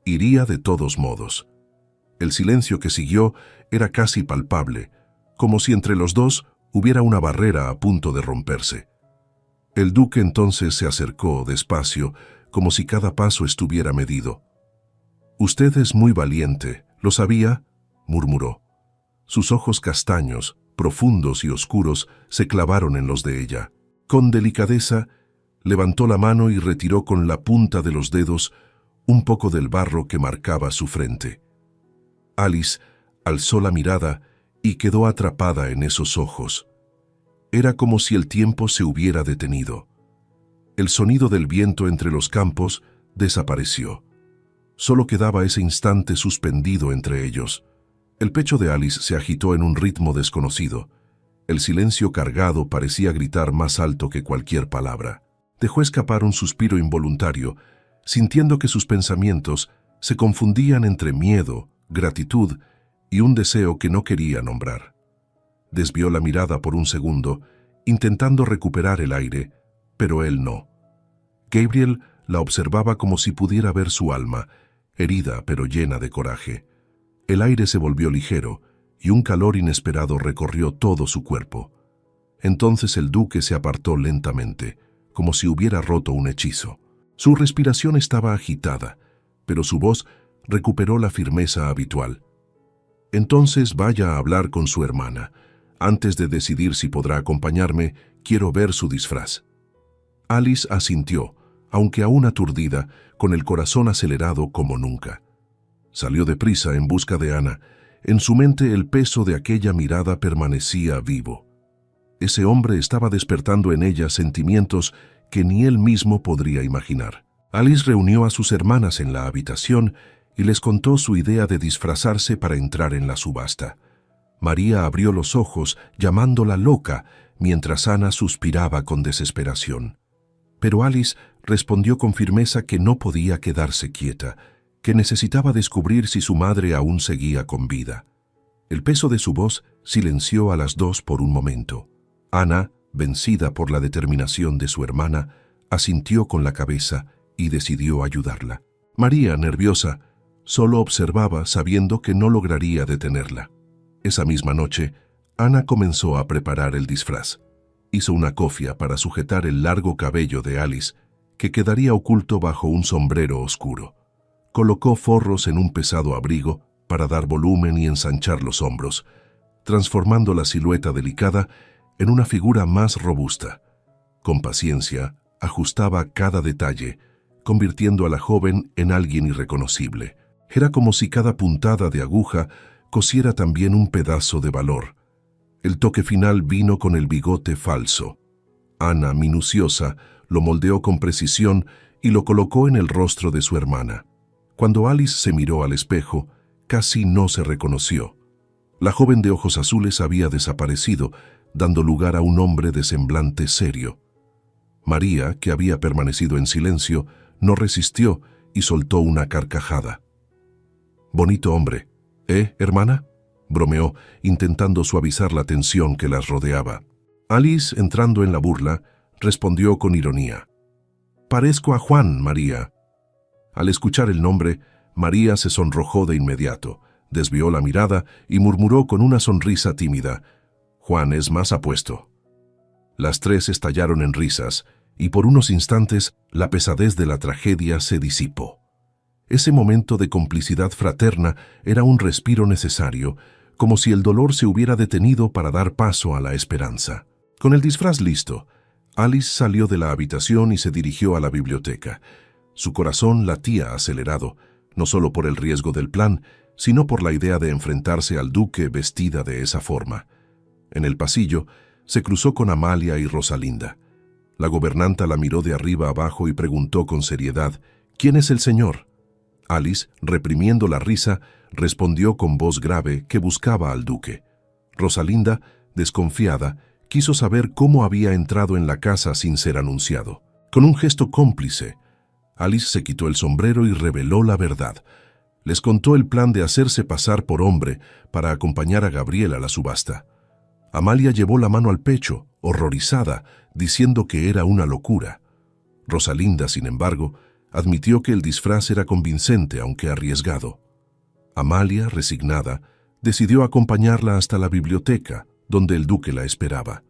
Speaker 1: Iría de todos modos. El silencio que siguió era casi palpable, como si entre los dos hubiera una barrera a punto de romperse. El duque entonces se acercó despacio, como si cada paso estuviera medido. «Usted es muy valiente, ¿lo sabía?», murmuró. Sus ojos castaños, profundos y oscuros, se clavaron en los de ella. Con delicadeza, levantó la mano y retiró con la punta de los dedos un poco del barro que marcaba su frente. Alice alzó la mirada y quedó atrapada en esos ojos. Era como si el tiempo se hubiera detenido. El sonido del viento entre los campos desapareció. Solo quedaba ese instante suspendido entre ellos. El pecho de Alice se agitó en un ritmo desconocido. El silencio cargado parecía gritar más alto que cualquier palabra. Dejó escapar un suspiro involuntario, sintiendo que sus pensamientos se confundían entre miedo, gratitud y un deseo que no quería nombrar. Desvió la mirada por un segundo, intentando recuperar el aire, pero él no. Gabriel la observaba como si pudiera ver su alma, herida pero llena de coraje. El aire se volvió ligero y un calor inesperado recorrió todo su cuerpo. Entonces el duque se apartó lentamente, como si hubiera roto un hechizo. Su respiración estaba agitada, pero su voz recuperó la firmeza habitual. Entonces vaya a hablar con su hermana. Antes de decidir si podrá acompañarme, quiero ver su disfraz. Alice asintió, aunque aún aturdida, con el corazón acelerado como nunca. Salió deprisa en busca de Ana. En su mente el peso de aquella mirada permanecía vivo. Ese hombre estaba despertando en ella sentimientos que ni él mismo podría imaginar. Alice reunió a sus hermanas en la habitación y les contó su idea de disfrazarse para entrar en la subasta. María abrió los ojos, llamándola loca, mientras Ana suspiraba con desesperación. Pero Alice respondió con firmeza que no podía quedarse quieta, que necesitaba descubrir si su madre aún seguía con vida. El peso de su voz silenció a las dos por un momento. Ana, vencida por la determinación de su hermana, asintió con la cabeza y decidió ayudarla. María, nerviosa, solo observaba sabiendo que no lograría detenerla. Esa misma noche, Ana comenzó a preparar el disfraz. Hizo una cofia para sujetar el largo cabello de Alice, que quedaría oculto bajo un sombrero oscuro. Colocó forros en un pesado abrigo para dar volumen y ensanchar los hombros, transformando la silueta delicada en una figura más robusta. Con paciencia, ajustaba cada detalle, convirtiendo a la joven en alguien irreconocible. Era como si cada puntada de aguja cosiera también un pedazo de valor. El toque final vino con el bigote falso. Ana, minuciosa, lo moldeó con precisión y lo colocó en el rostro de su hermana. Cuando Alice se miró al espejo, casi no se reconoció. La joven de ojos azules había desaparecido, dando lugar a un hombre de semblante serio. María, que había permanecido en silencio, no resistió y soltó una carcajada. «Bonito hombre, hermana?», bromeó, intentando suavizar la tensión que las rodeaba. Alice, entrando en la burla, respondió con ironía. «Parezco a Juan, María». Al escuchar el nombre, María se sonrojó de inmediato, desvió la mirada y murmuró con una sonrisa tímida: «Juan es más apuesto». Las tres estallaron en risas, y por unos instantes la pesadez de la tragedia se disipó. Ese momento de complicidad fraterna era un respiro necesario, como si el dolor se hubiera detenido para dar paso a la esperanza. Con el disfraz listo, Alice salió de la habitación y se dirigió a la biblioteca. Su corazón latía acelerado, no solo por el riesgo del plan, sino por la idea de enfrentarse al duque vestida de esa forma. En el pasillo, se cruzó con Amalia y Rosalinda. La gobernanta la miró de arriba abajo y preguntó con seriedad: «¿Quién es el señor?». Alice, reprimiendo la risa, respondió con voz grave que buscaba al duque. Rosalinda, desconfiada, quiso saber cómo había entrado en la casa sin ser anunciado. Con un gesto cómplice, Alice se quitó el sombrero y reveló la verdad. Les contó el plan de hacerse pasar por hombre para acompañar a Gabriel a la subasta. Amalia llevó la mano al pecho, horrorizada, diciendo que era una locura. Rosalinda, sin embargo, admitió que el disfraz era convincente, aunque arriesgado. Amalia, resignada, decidió acompañarla hasta la biblioteca, donde el duque la esperaba.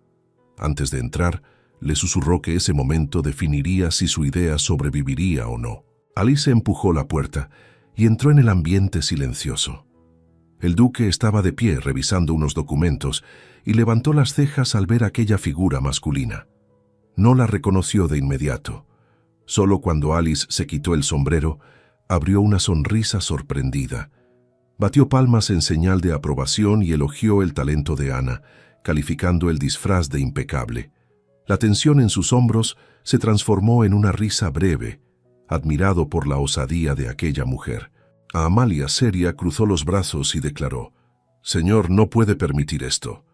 Speaker 1: Antes de entrar, le susurró que ese momento definiría si su idea sobreviviría o no. Alice empujó la puerta y entró en el ambiente silencioso. El duque estaba de pie revisando unos documentos y levantó las cejas al ver aquella figura masculina. No la reconoció de inmediato. Solo cuando Alice se quitó el sombrero, abrió una sonrisa sorprendida. Batió palmas en señal de aprobación y elogió el talento de Ana, calificando el disfraz de impecable. La tensión en sus hombros se transformó en una risa breve, admirado por la osadía de aquella mujer. A Amalia, seria, cruzó los brazos y declaró: «Señor, no puede permitir esto».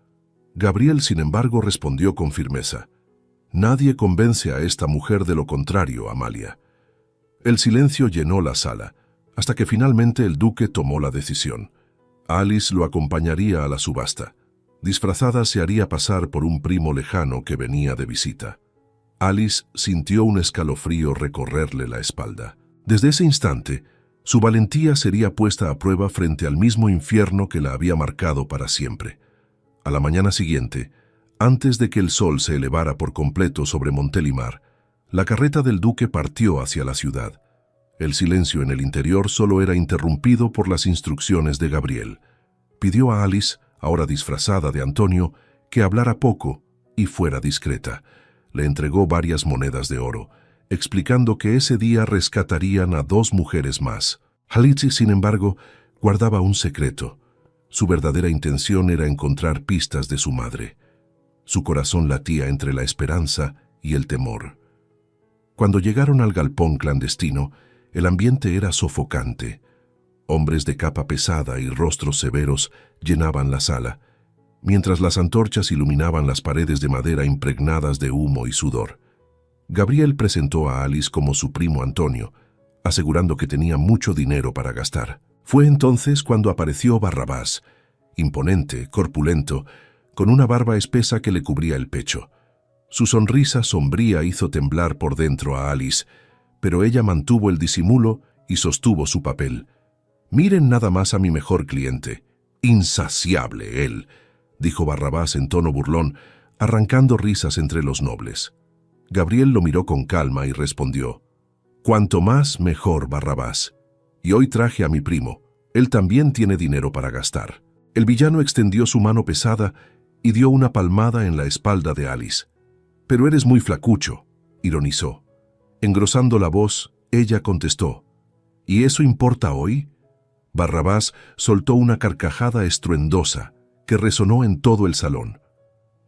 Speaker 1: Gabriel, sin embargo, respondió con firmeza: «Nadie convence a esta mujer de lo contrario, Amalia». El silencio llenó la sala, hasta que finalmente el duque tomó la decisión. Alice lo acompañaría a la subasta. Disfrazada se haría pasar por un primo lejano que venía de visita. Alice sintió un escalofrío recorrerle la espalda. Desde ese instante, su valentía sería puesta a prueba frente al mismo infierno que la había marcado para siempre. A la mañana siguiente, antes de que el sol se elevara por completo sobre Montelimar, la carreta del duque partió hacia la ciudad. El silencio en el interior solo era interrumpido por las instrucciones de Gabriel. Pidió a Alice, ahora disfrazada de Antonio, que hablara poco y fuera discreta. Le entregó varias monedas de oro, explicando que ese día rescatarían a 2 mujeres más. Alice, sin embargo, guardaba un secreto. Su verdadera intención era encontrar pistas de su madre. Su corazón latía entre la esperanza y el temor. Cuando llegaron al galpón clandestino, el ambiente era sofocante. Hombres de capa pesada y rostros severos llenaban la sala, mientras las antorchas iluminaban las paredes de madera impregnadas de humo y sudor. Gabriel presentó a Alice como su primo Antonio, asegurando que tenía mucho dinero para gastar. Fue entonces cuando apareció Barrabás, imponente, corpulento, con una barba espesa que le cubría el pecho. Su sonrisa sombría hizo temblar por dentro a Alice, pero ella mantuvo el disimulo y sostuvo su papel. «Miren nada más a mi mejor cliente. Insaciable él», dijo Barrabás en tono burlón, arrancando risas entre los nobles. Gabriel lo miró con calma y respondió: «Cuanto más, mejor, Barrabás. Y hoy traje a mi primo. Él también tiene dinero para gastar». El villano extendió su mano pesada y dio una palmada en la espalda de Alice. «Pero eres muy flacucho», ironizó. Engrosando la voz, ella contestó: «¿Y eso importa hoy?». Barrabás soltó una carcajada estruendosa que resonó en todo el salón.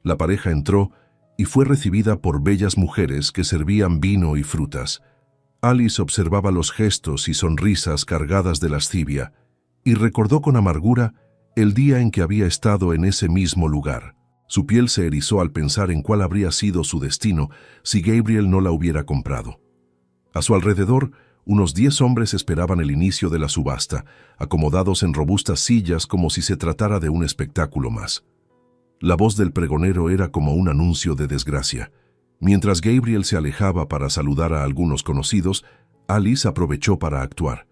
Speaker 1: La pareja entró y fue recibida por bellas mujeres que servían vino y frutas. Alice observaba los gestos y sonrisas cargadas de lascivia y recordó con amargura el día en que había estado en ese mismo lugar. Su piel se erizó al pensar en cuál habría sido su destino si Gabriel no la hubiera comprado. A su alrededor, unos 10 hombres esperaban el inicio de la subasta, acomodados en robustas sillas como si se tratara de un espectáculo más. La voz del pregonero era como un anuncio de desgracia. Mientras Gabriel se alejaba para saludar a algunos conocidos, Alice aprovechó para actuar.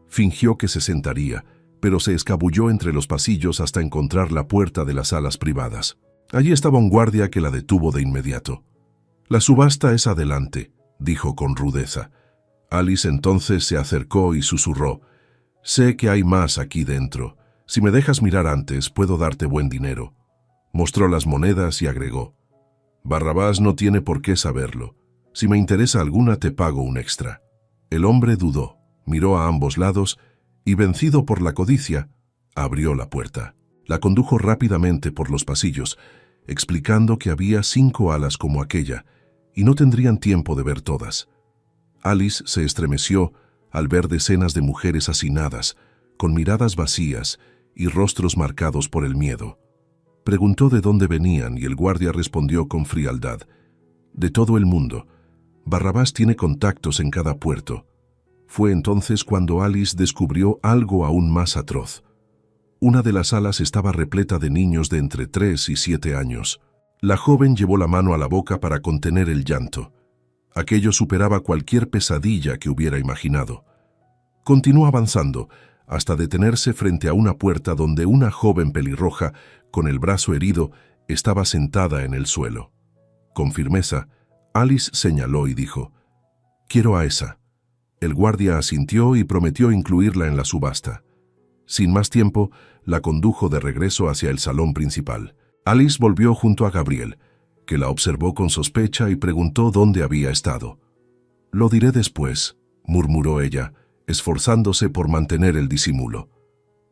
Speaker 1: Fingió que se sentaría, pero se escabulló entre los pasillos hasta encontrar la puerta de las salas privadas. Allí estaba un guardia que la detuvo de inmediato. «La subasta es adelante», dijo con rudeza. Alice entonces se acercó y susurró: «Sé que hay más aquí dentro. Si me dejas mirar antes, puedo darte buen dinero». Mostró las monedas y agregó: «Barrabás no tiene por qué saberlo. Si me interesa alguna, te pago un extra». El hombre dudó, miró a ambos lados y, vencido por la codicia, abrió la puerta. La condujo rápidamente por los pasillos, explicando que había 5 alas como aquella y no tendrían tiempo de ver todas. Alice se estremeció al ver decenas de mujeres hacinadas, con miradas vacías y rostros marcados por el miedo. Preguntó de dónde venían y el guardia respondió con frialdad: «De todo el mundo. Barrabás tiene contactos en cada puerto». Fue entonces cuando Alice descubrió algo aún más atroz. Una de las salas estaba repleta de niños de entre 3 y 7 años. La joven llevó la mano a la boca para contener el llanto. Aquello superaba cualquier pesadilla que hubiera imaginado. Continuó avanzando, hasta detenerse frente a una puerta donde una joven pelirroja, con el brazo herido, estaba sentada en el suelo. Con firmeza, Alice señaló y dijo: «Quiero a esa». El guardia asintió y prometió incluirla en la subasta. Sin más tiempo, la condujo de regreso hacia el salón principal. Alice volvió junto a Gabriel, que la observó con sospecha y preguntó dónde había estado. «Lo diré después», murmuró ella, esforzándose por mantener el disimulo.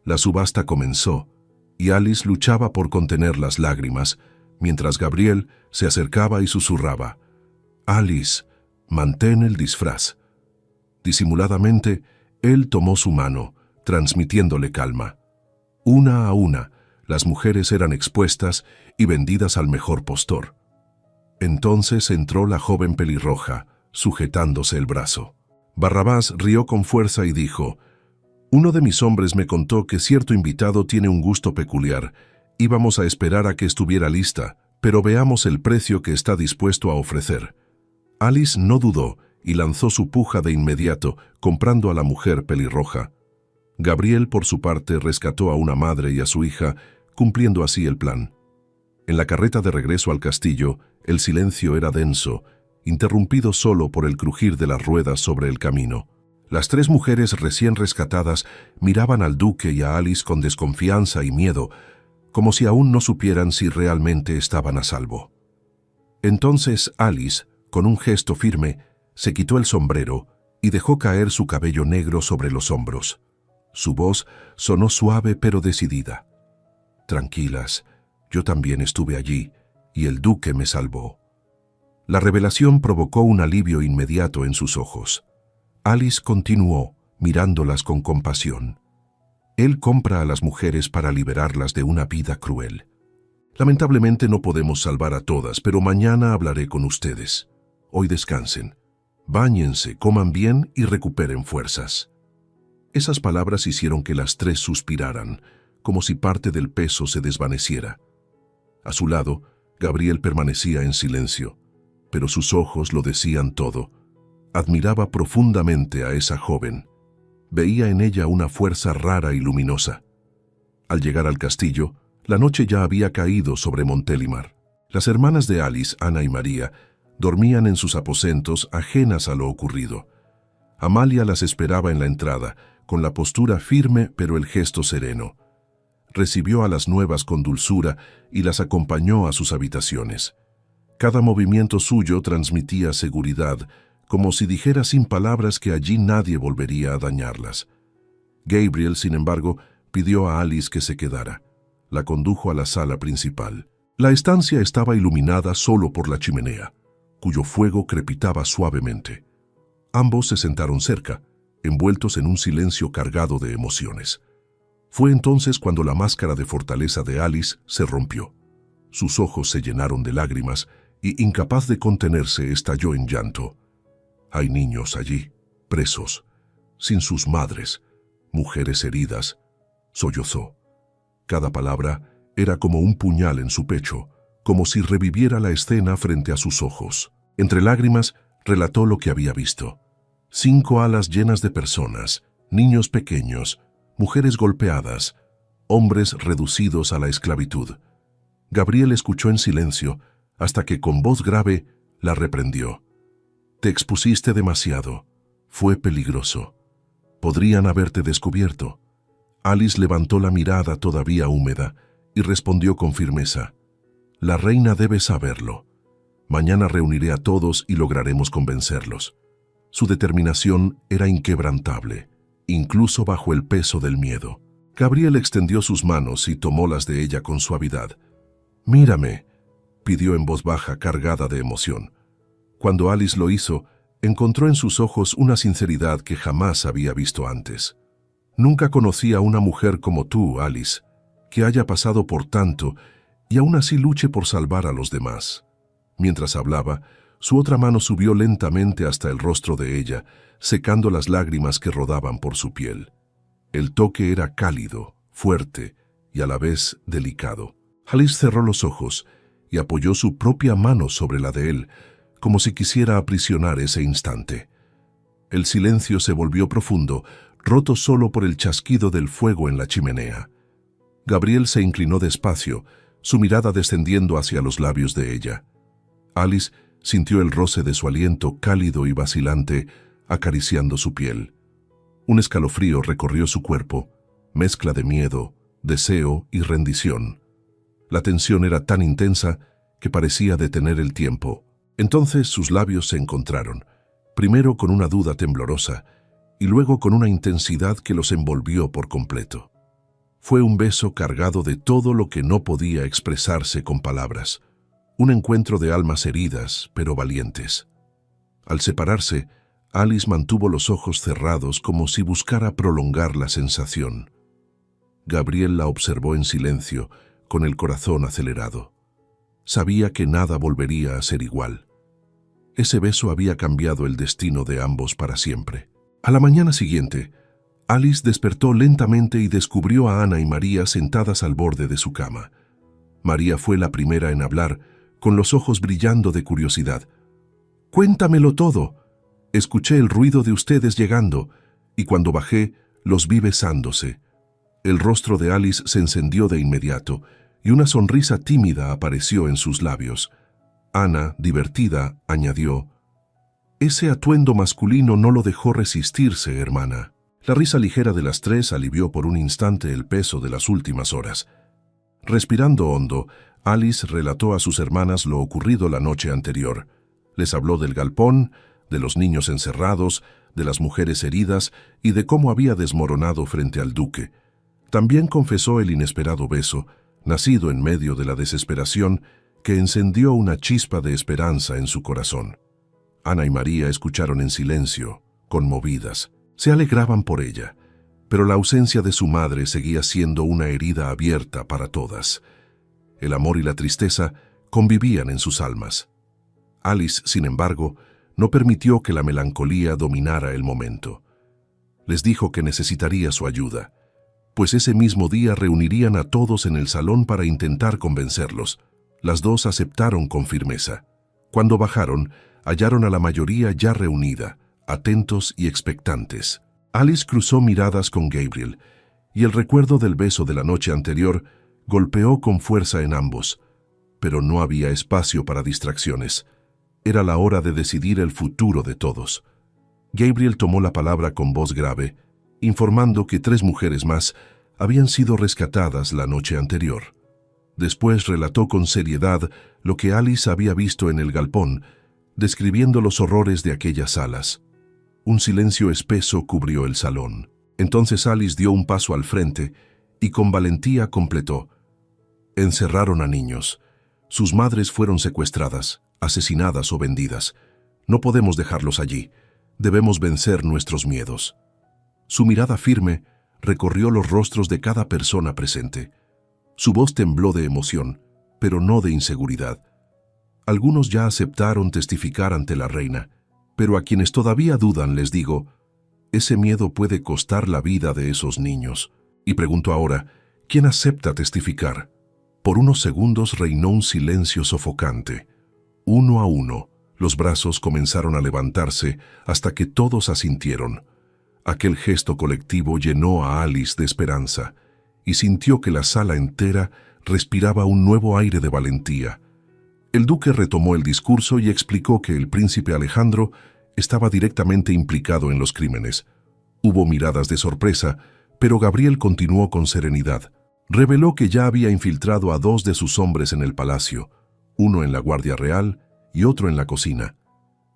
Speaker 1: La subasta comenzó, y Alice luchaba por contener las lágrimas, mientras Gabriel se acercaba y susurraba: «Alice, mantén el disfraz». Disimuladamente, él tomó su mano, transmitiéndole calma. Una a una, las mujeres eran expuestas y vendidas al mejor postor. Entonces entró la joven pelirroja, sujetándose el brazo. Barrabás rió con fuerza y dijo: «Uno de mis hombres me contó que cierto invitado tiene un gusto peculiar. Íbamos a esperar a que estuviera lista, pero veamos el precio que está dispuesto a ofrecer». Alice no dudó y lanzó su puja de inmediato, comprando a la mujer pelirroja. Gabriel, por su parte, rescató a una madre y a su hija, cumpliendo así el plan. En la carreta de regreso al castillo, el silencio era denso, interrumpido solo por el crujir de las ruedas sobre el camino. Las 3 mujeres recién rescatadas miraban al duque y a Alice con desconfianza y miedo, como si aún no supieran si realmente estaban a salvo. Entonces Alice, con un gesto firme, se quitó el sombrero y dejó caer su cabello negro sobre los hombros. Su voz sonó suave pero decidida. «Tranquilas, yo también estuve allí y el duque me salvó». La revelación provocó un alivio inmediato en sus ojos. Alice continuó, mirándolas con compasión. «Él compra a las mujeres para liberarlas de una vida cruel. Lamentablemente no podemos salvar a todas, pero mañana hablaré con ustedes. Hoy descansen. Báñense, coman bien y recuperen fuerzas». Esas palabras hicieron que las 3 suspiraran, como si parte del peso se desvaneciera. A su lado, Gabriel permanecía en silencio, pero sus ojos lo decían todo. Admiraba profundamente a esa joven. Veía en ella una fuerza rara y luminosa. Al llegar al castillo, la noche ya había caído sobre Montélimar. Las hermanas de Alice, Ana y María, dormían en sus aposentos ajenas a lo ocurrido. Amalia las esperaba en la entrada, con la postura firme pero el gesto sereno. Recibió a las nuevas con dulzura y las acompañó a sus habitaciones. Cada movimiento suyo transmitía seguridad, como si dijera sin palabras que allí nadie volvería a dañarlas. Gabriel, sin embargo, pidió a Alice que se quedara. La condujo a la sala principal. La estancia estaba iluminada solo por la chimenea, cuyo fuego crepitaba suavemente. Ambos se sentaron cerca, envueltos en un silencio cargado de emociones. Fue entonces cuando la máscara de fortaleza de Alice se rompió. Sus ojos se llenaron de lágrimas y, incapaz de contenerse, estalló en llanto. «Hay niños allí, presos, sin sus madres, mujeres heridas», sollozó. Cada palabra era como un puñal en su pecho, como si reviviera la escena frente a sus ojos. Entre lágrimas, relató lo que había visto. 5 alas llenas de personas, niños pequeños, mujeres golpeadas, hombres reducidos a la esclavitud. Gabriel escuchó en silencio hasta que con voz grave la reprendió. «Te expusiste demasiado. Fue peligroso. Podrían haberte descubierto». Alice levantó la mirada todavía húmeda y respondió con firmeza. «La reina debe saberlo. Mañana reuniré a todos y lograremos convencerlos». Su determinación era inquebrantable, incluso bajo el peso del miedo. Gabriel extendió sus manos y tomó las de ella con suavidad. «Mírame», pidió en voz baja cargada de emoción. Cuando Alice lo hizo, Encontró en sus ojos una sinceridad que jamás había visto antes. Nunca conocí a una mujer como tú, Alice, que haya pasado por tanto y aún así luche por salvar a los demás. Mientras hablaba, su otra mano subió lentamente hasta el rostro de ella, secando las lágrimas que rodaban por su piel. El toque era cálido, fuerte y a la vez delicado. Alice cerró los ojos y apoyó su propia mano sobre la de él, como si quisiera aprisionar ese instante. El silencio se volvió profundo, roto solo por el chasquido del fuego en la chimenea. Gabriel se inclinó despacio, su mirada descendiendo hacia los labios de ella. Alice sintió el roce de su aliento cálido y vacilante acariciando su piel. Un escalofrío recorrió su cuerpo, mezcla de miedo, deseo y rendición. La tensión era tan intensa que parecía detener el tiempo. Entonces sus labios se encontraron, primero con una duda temblorosa y luego con una intensidad que los envolvió por completo. Fue un beso cargado de todo lo que no podía expresarse con palabras, un encuentro de almas heridas pero valientes. Al separarse, Alice mantuvo los ojos cerrados como si buscara prolongar la sensación. Gabriel la observó en silencio, con el corazón acelerado. Sabía que nada volvería a ser igual. Ese beso había cambiado el destino de ambos para siempre. A la mañana siguiente, Alice despertó lentamente y descubrió a Ana y María sentadas al borde de su cama. María fue la primera en hablar, con los ojos brillando de curiosidad. «Cuéntamelo todo. Escuché el ruido de ustedes llegando, y cuando bajé, los vi besándose». El rostro de Alice se encendió de inmediato, y una sonrisa tímida apareció en sus labios. Ana, divertida, añadió: «Ese atuendo masculino no lo dejó resistirse, hermana». La risa ligera de las tres alivió por un instante el peso de las últimas horas. Respirando hondo, Alice relató a sus hermanas lo ocurrido la noche anterior. Les habló del galpón, de los niños encerrados, de las mujeres heridas y de cómo había desmoronado frente al duque. También confesó el inesperado beso, nacido en medio de la desesperación, que encendió una chispa de esperanza en su corazón. Ana y María escucharon en silencio, conmovidas. Se alegraban por ella, pero la ausencia de su madre seguía siendo una herida abierta para todas. El amor y la tristeza convivían en sus almas. Alice, sin embargo, no permitió que la melancolía dominara el momento. Les dijo que necesitaría su ayuda, pues ese mismo día reunirían a todos en el salón para intentar convencerlos. Las dos aceptaron con firmeza. Cuando bajaron, hallaron a la mayoría ya reunida, atentos y expectantes. Alice cruzó miradas con Gabriel, y el recuerdo del beso de la noche anterior golpeó con fuerza en ambos. Pero no había espacio para distracciones. Era la hora de decidir el futuro de todos. Gabriel tomó la palabra con voz grave, informando que 3 mujeres más habían sido rescatadas la noche anterior. Después relató con seriedad lo que Alice había visto en el galpón, describiendo los horrores de aquellas salas. Un silencio espeso cubrió el salón. Entonces Alice dio un paso al frente y con valentía completó: «Encerraron a niños. Sus madres fueron secuestradas, asesinadas o vendidas. No podemos dejarlos allí. Debemos vencer nuestros miedos». Su mirada firme recorrió los rostros de cada persona presente. Su voz tembló de emoción, pero no de inseguridad. Algunos ya aceptaron testificar ante la reina, pero a quienes todavía dudan les digo: ese miedo puede costar la vida de esos niños. Y pregunto ahora, ¿quién acepta testificar? Por unos segundos reinó un silencio sofocante. Uno a uno, los brazos comenzaron a levantarse hasta que todos asintieron. Aquel gesto colectivo llenó a Alice de esperanza y sintió que la sala entera respiraba un nuevo aire de valentía. El duque retomó el discurso y explicó que el príncipe Alejandro estaba directamente implicado en los crímenes. Hubo miradas de sorpresa, pero Gabriel continuó con serenidad. Reveló que ya había infiltrado a 2 de sus hombres en el palacio, uno en la Guardia Real y otro en la cocina.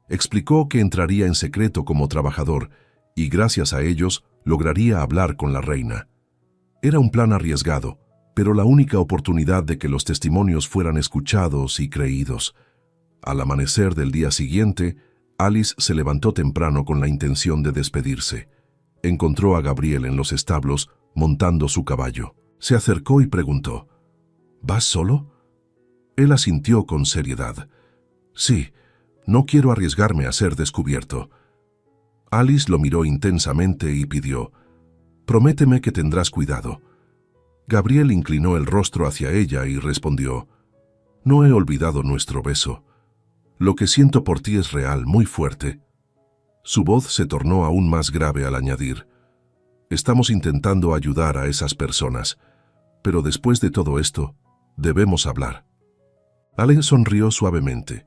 Speaker 1: Explicó que entraría en secreto como trabajador y gracias a ellos lograría hablar con la reina. Era un plan arriesgado, pero la única oportunidad de que los testimonios fueran escuchados y creídos. Al amanecer del día siguiente, Alice se levantó temprano con la intención de despedirse. Encontró a Gabriel en los establos, montando su caballo. Se acercó y preguntó, ¿vas solo? Él asintió con seriedad. Sí, no quiero arriesgarme a ser descubierto. Alice lo miró intensamente y pidió, prométeme que tendrás cuidado. Gabriel inclinó el rostro hacia ella y respondió, no he olvidado nuestro beso. Lo que siento por ti es real, muy fuerte. Su voz se tornó aún más grave al añadir, estamos intentando ayudar a esas personas, pero después de todo esto, debemos hablar. Allen sonrió suavemente,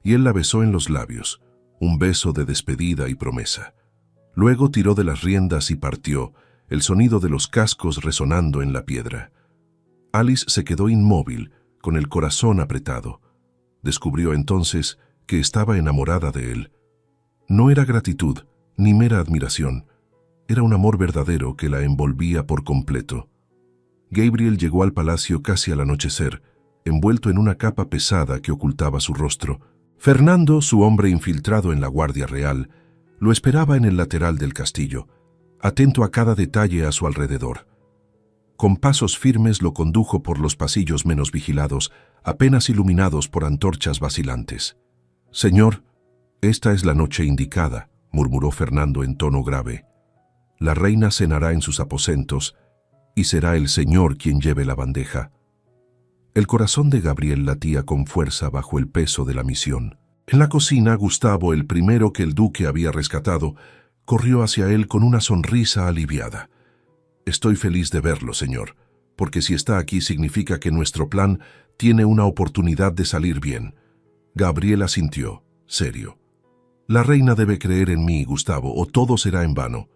Speaker 1: y él la besó en los labios, un beso de despedida y promesa. Luego tiró de las riendas y partió, el sonido de los cascos resonando en la piedra. Alice se quedó inmóvil, con el corazón apretado. Descubrió entonces que estaba enamorada de él. No era gratitud, ni mera admiración. Era un amor verdadero que la envolvía por completo. Gabriel llegó al palacio casi al anochecer, envuelto en una capa pesada que ocultaba su rostro. Fernando, su hombre infiltrado en la Guardia Real, lo esperaba en el lateral del castillo, atento a cada detalle a su alrededor. Con pasos firmes lo condujo por los pasillos menos vigilados, apenas iluminados por antorchas vacilantes. «Señor, esta es la noche indicada», murmuró Fernando en tono grave. «La reina cenará en sus aposentos, y será el señor quien lleve la bandeja». El corazón de Gabriel latía con fuerza bajo el peso de la misión. En la cocina, Gustavo, el primero que el duque había rescatado, corrió hacia él con una sonrisa aliviada. «Estoy feliz de verlo, señor, porque si está aquí significa que nuestro plan tiene una oportunidad de salir bien». Gabriel asintió, serio. «La reina debe creer en mí, Gustavo, o todo será en vano».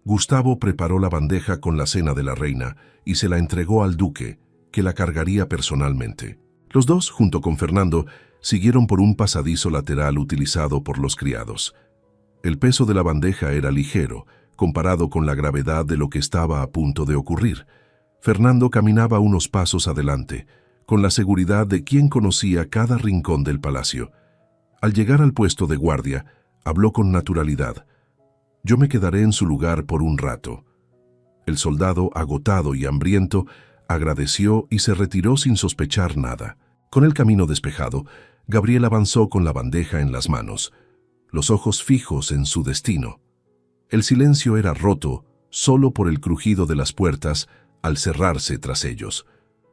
Speaker 1: Gustavo preparó la bandeja con la cena de la reina y se la entregó al duque, que la cargaría personalmente. Los dos, junto con Fernando, siguieron por un pasadizo lateral utilizado por los criados. El peso de la bandeja era ligero, comparado con la gravedad de lo que estaba a punto de ocurrir. Fernando caminaba unos pasos adelante, con la seguridad de quien conocía cada rincón del palacio. Al llegar al puesto de guardia, habló con naturalidad. «Yo me quedaré en su lugar por un rato». El soldado, agotado y hambriento, agradeció y se retiró sin sospechar nada. Con el camino despejado, Gabriel avanzó con la bandeja en las manos, los ojos fijos en su destino. El silencio era roto solo por el crujido de las puertas al cerrarse tras ellos.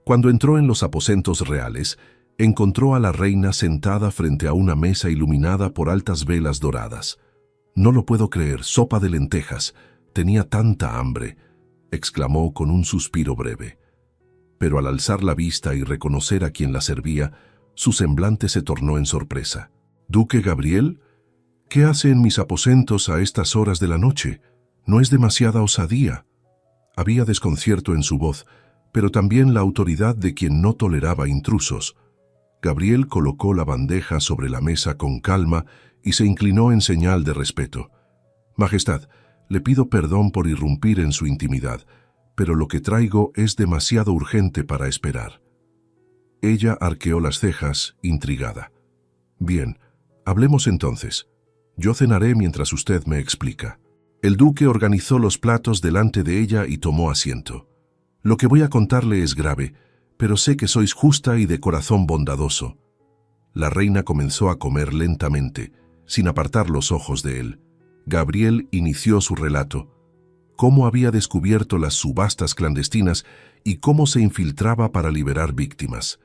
Speaker 1: Cuando entró en los aposentos reales, encontró a la reina sentada frente a una mesa iluminada por altas velas doradas. «No lo puedo creer, sopa de lentejas. Tenía tanta hambre», exclamó con un suspiro breve. Pero al alzar la vista y reconocer a quien la servía, su semblante se tornó en sorpresa. «¿Duque Gabriel? ¿Qué hace en mis aposentos a estas horas de la noche? ¿No es demasiada osadía?» Había desconcierto en su voz, pero también la autoridad de quien no toleraba intrusos. Gabriel colocó la bandeja sobre la mesa con calma y se inclinó en señal de respeto. «Majestad, le pido perdón por irrumpir en su intimidad, pero lo que traigo es demasiado urgente para esperar». Ella arqueó las cejas, intrigada. «Bien, hablemos entonces. Yo cenaré mientras usted me explica». El duque organizó los platos delante de ella y tomó asiento. «Lo que voy a contarle es grave, pero sé que sois justa y de corazón bondadoso». La reina comenzó a comer lentamente, sin apartar los ojos de él. Gabriel inició su relato. Cómo había descubierto las subastas clandestinas y cómo se infiltraba para liberar víctimas.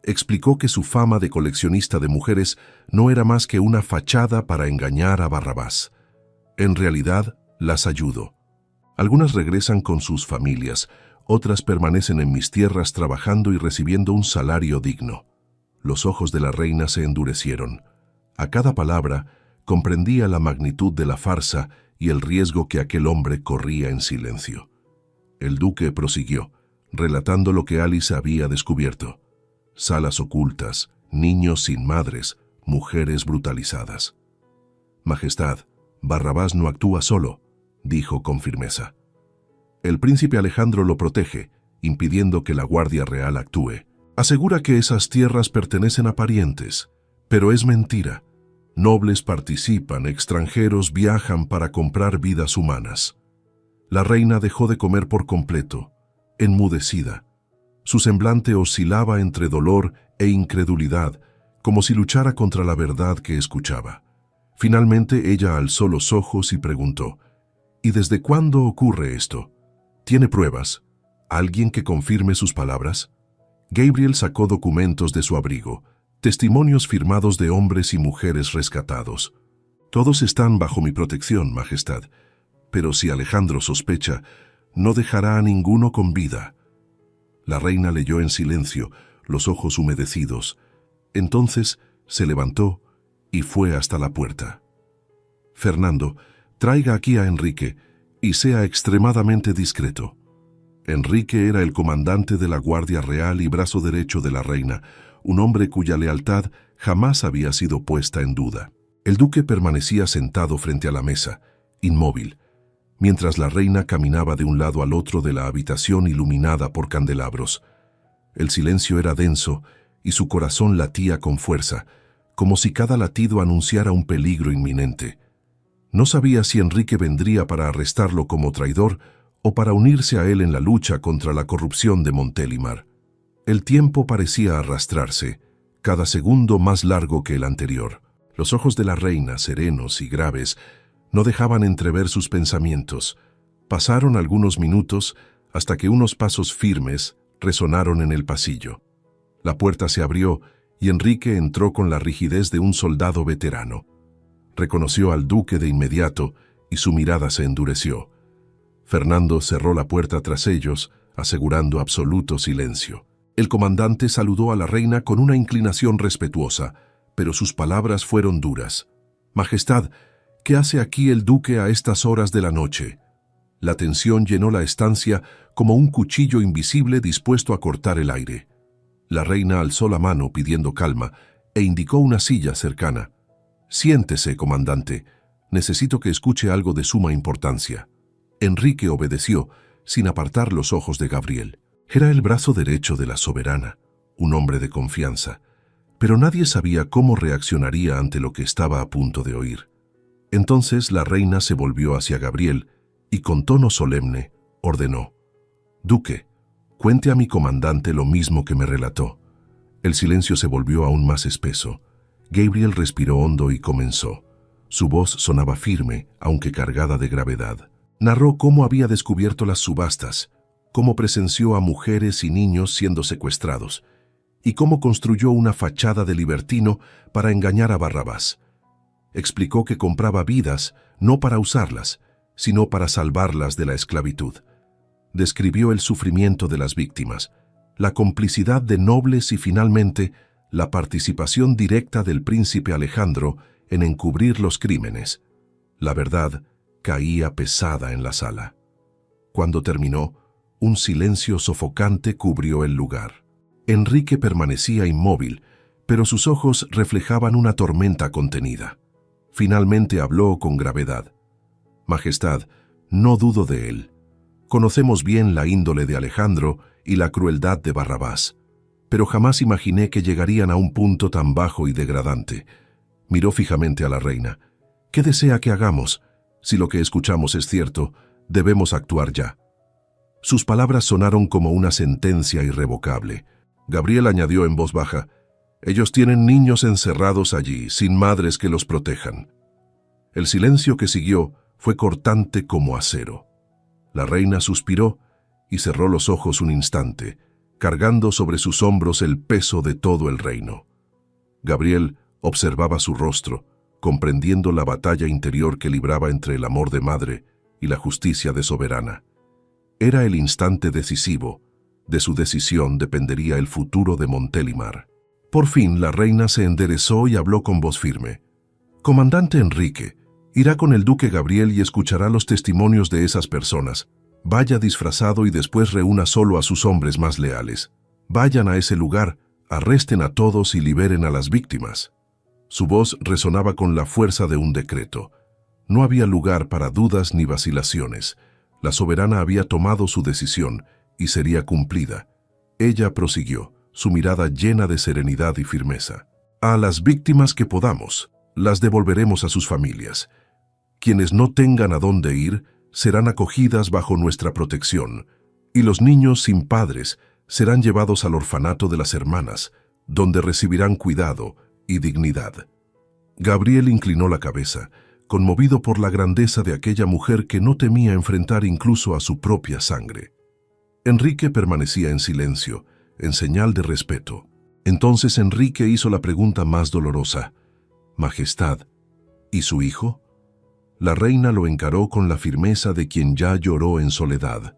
Speaker 1: Explicó que su fama de coleccionista de mujeres no era más que una fachada para engañar a Barrabás. En realidad, las ayudó. Algunas regresan con sus familias, otras permanecen en mis tierras trabajando y recibiendo un salario digno. Los ojos de la reina se endurecieron. A cada palabra, comprendía la magnitud de la farsa y el riesgo que aquel hombre corría en silencio. El duque prosiguió, relatando lo que Alice había descubierto. Salas ocultas, niños sin madres, mujeres brutalizadas. «Majestad, Barrabás no actúa solo», dijo con firmeza. «El príncipe Alejandro lo protege, impidiendo que la Guardia Real actúe. Asegura que esas tierras pertenecen a parientes, pero es mentira. Nobles participan, extranjeros viajan para comprar vidas humanas. La reina dejó de comer por completo, enmudecida. Su semblante oscilaba entre dolor e incredulidad, como si luchara contra la verdad que escuchaba. Finalmente ella alzó los ojos y preguntó, ¿y desde cuándo ocurre esto? ¿Tiene pruebas? ¿Alguien que confirme sus palabras? Gabriel sacó documentos de su abrigo, testimonios firmados de hombres y mujeres rescatados. Todos están bajo mi protección, Majestad, pero si Alejandro sospecha, no dejará a ninguno con vida. La reina leyó en silencio, los ojos humedecidos. Entonces se levantó y fue hasta la puerta. Fernando, traiga aquí a Enrique y sea extremadamente discreto. Enrique era el comandante de la Guardia Real y brazo derecho de la reina, un hombre cuya lealtad jamás había sido puesta en duda. El duque permanecía sentado frente a la mesa, inmóvil, mientras la reina caminaba de un lado al otro de la habitación iluminada por candelabros. El silencio era denso y su corazón latía con fuerza, como si cada latido anunciara un peligro inminente. No sabía si Enrique vendría para arrestarlo como traidor o para unirse a él en la lucha contra la corrupción de Montélimar. El tiempo parecía arrastrarse, cada segundo más largo que el anterior. Los ojos de la reina, serenos y graves, no dejaban entrever sus pensamientos. Pasaron algunos minutos hasta que unos pasos firmes resonaron en el pasillo. La puerta se abrió y Enrique entró con la rigidez de un soldado veterano. Reconoció al duque de inmediato y su mirada se endureció. Fernando cerró la puerta tras ellos, asegurando absoluto silencio. El comandante saludó a la reina con una inclinación respetuosa, pero sus palabras fueron duras. «Majestad, ¿qué hace aquí el duque a estas horas de la noche?» La tensión llenó la estancia como un cuchillo invisible dispuesto a cortar el aire. La reina alzó la mano pidiendo calma e indicó una silla cercana. «Siéntese, comandante. Necesito que escuche algo de suma importancia». Enrique obedeció, sin apartar los ojos de Gabriel. Era el brazo derecho de la soberana, un hombre de confianza, pero nadie sabía cómo reaccionaría ante lo que estaba a punto de oír. Entonces la reina se volvió hacia Gabriel y con tono solemne ordenó: «Duque, cuente a mi comandante lo mismo que me relató». El silencio se volvió aún más espeso. Gabriel respiró hondo y comenzó. Su voz sonaba firme, aunque cargada de gravedad. Narró cómo había descubierto las subastas, cómo presenció a mujeres y niños siendo secuestrados, y cómo construyó una fachada de libertino para engañar a Barrabás. Explicó que compraba vidas no para usarlas, sino para salvarlas de la esclavitud. Describió el sufrimiento de las víctimas, la complicidad de nobles y finalmente la participación directa del príncipe Alejandro en encubrir los crímenes. La verdad caía pesada en la sala. Cuando terminó, un silencio sofocante cubrió el lugar. Enrique permanecía inmóvil, pero sus ojos reflejaban una tormenta contenida. Finalmente habló con gravedad. «Majestad, no dudo de él. Conocemos bien la índole de Alejandro y la crueldad de Barrabás, pero jamás imaginé que llegarían a un punto tan bajo y degradante». Miró fijamente a la reina. «¿Qué desea que hagamos? Si lo que escuchamos es cierto, debemos actuar ya». Sus palabras sonaron como una sentencia irrevocable. Gabriel añadió en voz baja: «Ellos tienen niños encerrados allí, sin madres que los protejan». El silencio que siguió fue cortante como acero. La reina suspiró y cerró los ojos un instante, cargando sobre sus hombros el peso de todo el reino. Gabriel observaba su rostro, comprendiendo la batalla interior que libraba entre el amor de madre y la justicia de soberana. Era el instante decisivo. De su decisión dependería el futuro de Montélimar. Por fin la reina se enderezó y habló con voz firme. «Comandante Enrique, irá con el duque Gabriel y escuchará los testimonios de esas personas. Vaya disfrazado y después reúna solo a sus hombres más leales. Vayan a ese lugar, arresten a todos y liberen a las víctimas». Su voz resonaba con la fuerza de un decreto. No había lugar para dudas ni vacilaciones. La soberana había tomado su decisión y sería cumplida. Ella prosiguió, su mirada llena de serenidad y firmeza. «A las víctimas que podamos. las devolveremos a sus familias. Quienes no tengan a dónde ir serán acogidas bajo nuestra protección, y los niños sin padres serán llevados al orfanato de las hermanas, donde recibirán cuidado y dignidad. Gabriel inclinó la cabeza, conmovido por la grandeza de aquella mujer que no temía enfrentar incluso a su propia sangre. Enrique permanecía en silencio, en señal de respeto. Entonces Enrique hizo la pregunta más dolorosa. «Majestad, ¿y su hijo?» La reina lo encaró con la firmeza de quien ya lloró en soledad.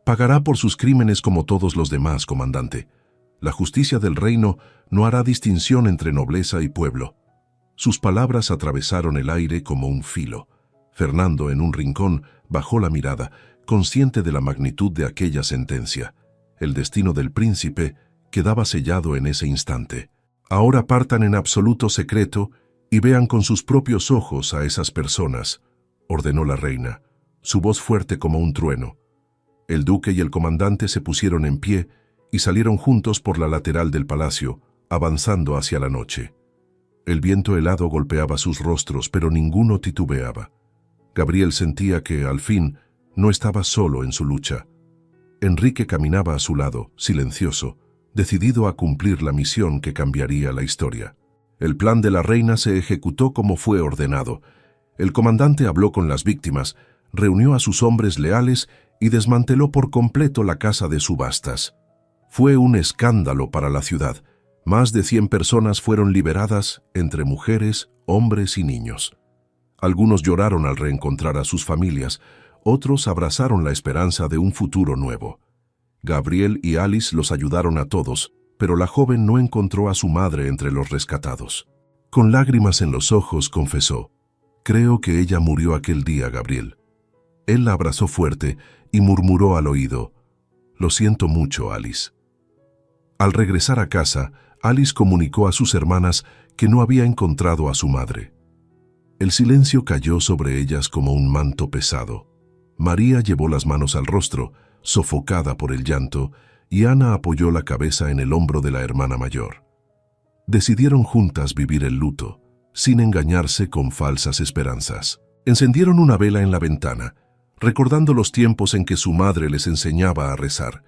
Speaker 1: «Pagará por sus crímenes como todos los demás, comandante. La justicia del reino no hará distinción entre nobleza y pueblo». Sus palabras atravesaron el aire como un filo. Fernando, en un rincón, bajó la mirada, consciente de la magnitud de aquella sentencia. El destino del príncipe quedaba sellado en ese instante. «Ahora partan en absoluto secreto y vean con sus propios ojos a esas personas», ordenó la reina, su voz fuerte como un trueno. El duque y el comandante se pusieron en pie y salieron juntos por la lateral del palacio, avanzando hacia la noche. El viento helado golpeaba sus rostros, pero ninguno titubeaba. Gabriel sentía que, al fin, no estaba solo en su lucha. Enrique caminaba a su lado, silencioso, decidido a cumplir la misión que cambiaría la historia. El plan de la reina se ejecutó como fue ordenado. El comandante habló con las víctimas, reunió a sus hombres leales y desmanteló por completo la casa de subastas. Fue un escándalo para la ciudad. Más de 100 personas fueron liberadas, entre mujeres, hombres y niños. Algunos lloraron al reencontrar a sus familias, otros abrazaron la esperanza de un futuro nuevo. Gabriel y Alice los ayudaron a todos, pero la joven no encontró a su madre entre los rescatados. Con lágrimas en los ojos confesó: «Creo que ella murió aquel día, Gabriel». Él la abrazó fuerte y murmuró al oído: «Lo siento mucho, Alice». Al regresar a casa, Alice comunicó a sus hermanas que no había encontrado a su madre. El silencio cayó sobre ellas como un manto pesado. María llevó las manos al rostro, sofocada por el llanto, y Ana apoyó la cabeza en el hombro de la hermana mayor. Decidieron juntas vivir el luto, sin engañarse con falsas esperanzas. Encendieron una vela en la ventana, recordando los tiempos en que su madre les enseñaba a rezar.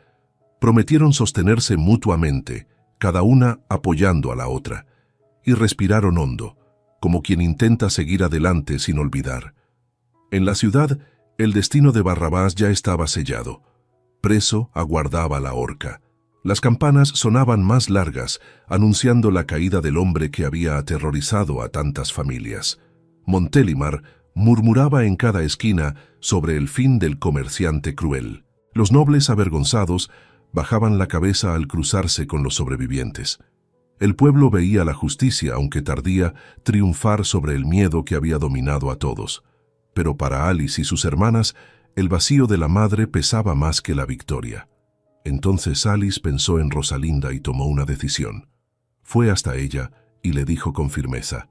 Speaker 1: Prometieron sostenerse mutuamente, cada una apoyando a la otra, y respiraron hondo, como quien intenta seguir adelante sin olvidar. En la ciudad, el destino de Barrabás ya estaba sellado. Preso aguardaba la horca. Las campanas sonaban más largas, anunciando la caída del hombre que había aterrorizado a tantas familias. Montélimar murmuraba en cada esquina sobre el fin del comerciante cruel. Los nobles avergonzados bajaban la cabeza al cruzarse con los sobrevivientes. El pueblo veía la justicia, aunque tardía, triunfar sobre el miedo que había dominado a todos. Pero para Alice y sus hermanas, el vacío de la madre pesaba más que la victoria. Entonces Alice pensó en Rosalinda y tomó una decisión. Fue hasta ella y le dijo con firmeza: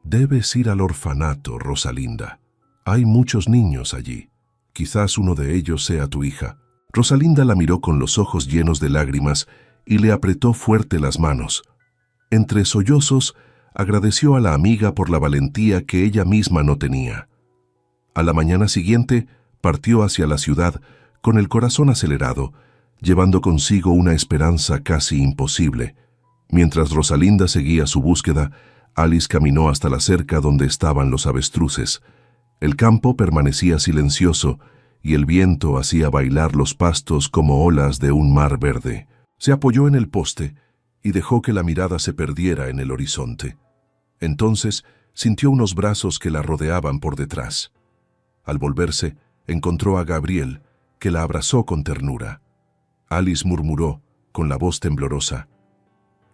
Speaker 1: «Debes ir al orfanato, Rosalinda. Hay muchos niños allí. Quizás uno de ellos sea tu hija». Rosalinda la miró con los ojos llenos de lágrimas y le apretó fuerte las manos. Entre sollozos, agradeció a la amiga por la valentía que ella misma no tenía. A la mañana siguiente, partió hacia la ciudad con el corazón acelerado, llevando consigo una esperanza casi imposible. Mientras Rosalinda seguía su búsqueda, Alice caminó hasta la cerca donde estaban los avestruces. El campo permanecía silencioso y el viento hacía bailar los pastos como olas de un mar verde. Se apoyó en el poste y dejó que la mirada se perdiera en el horizonte. Entonces sintió unos brazos que la rodeaban por detrás. Al volverse, encontró a Gabriel, que la abrazó con ternura. Alice murmuró, con la voz temblorosa: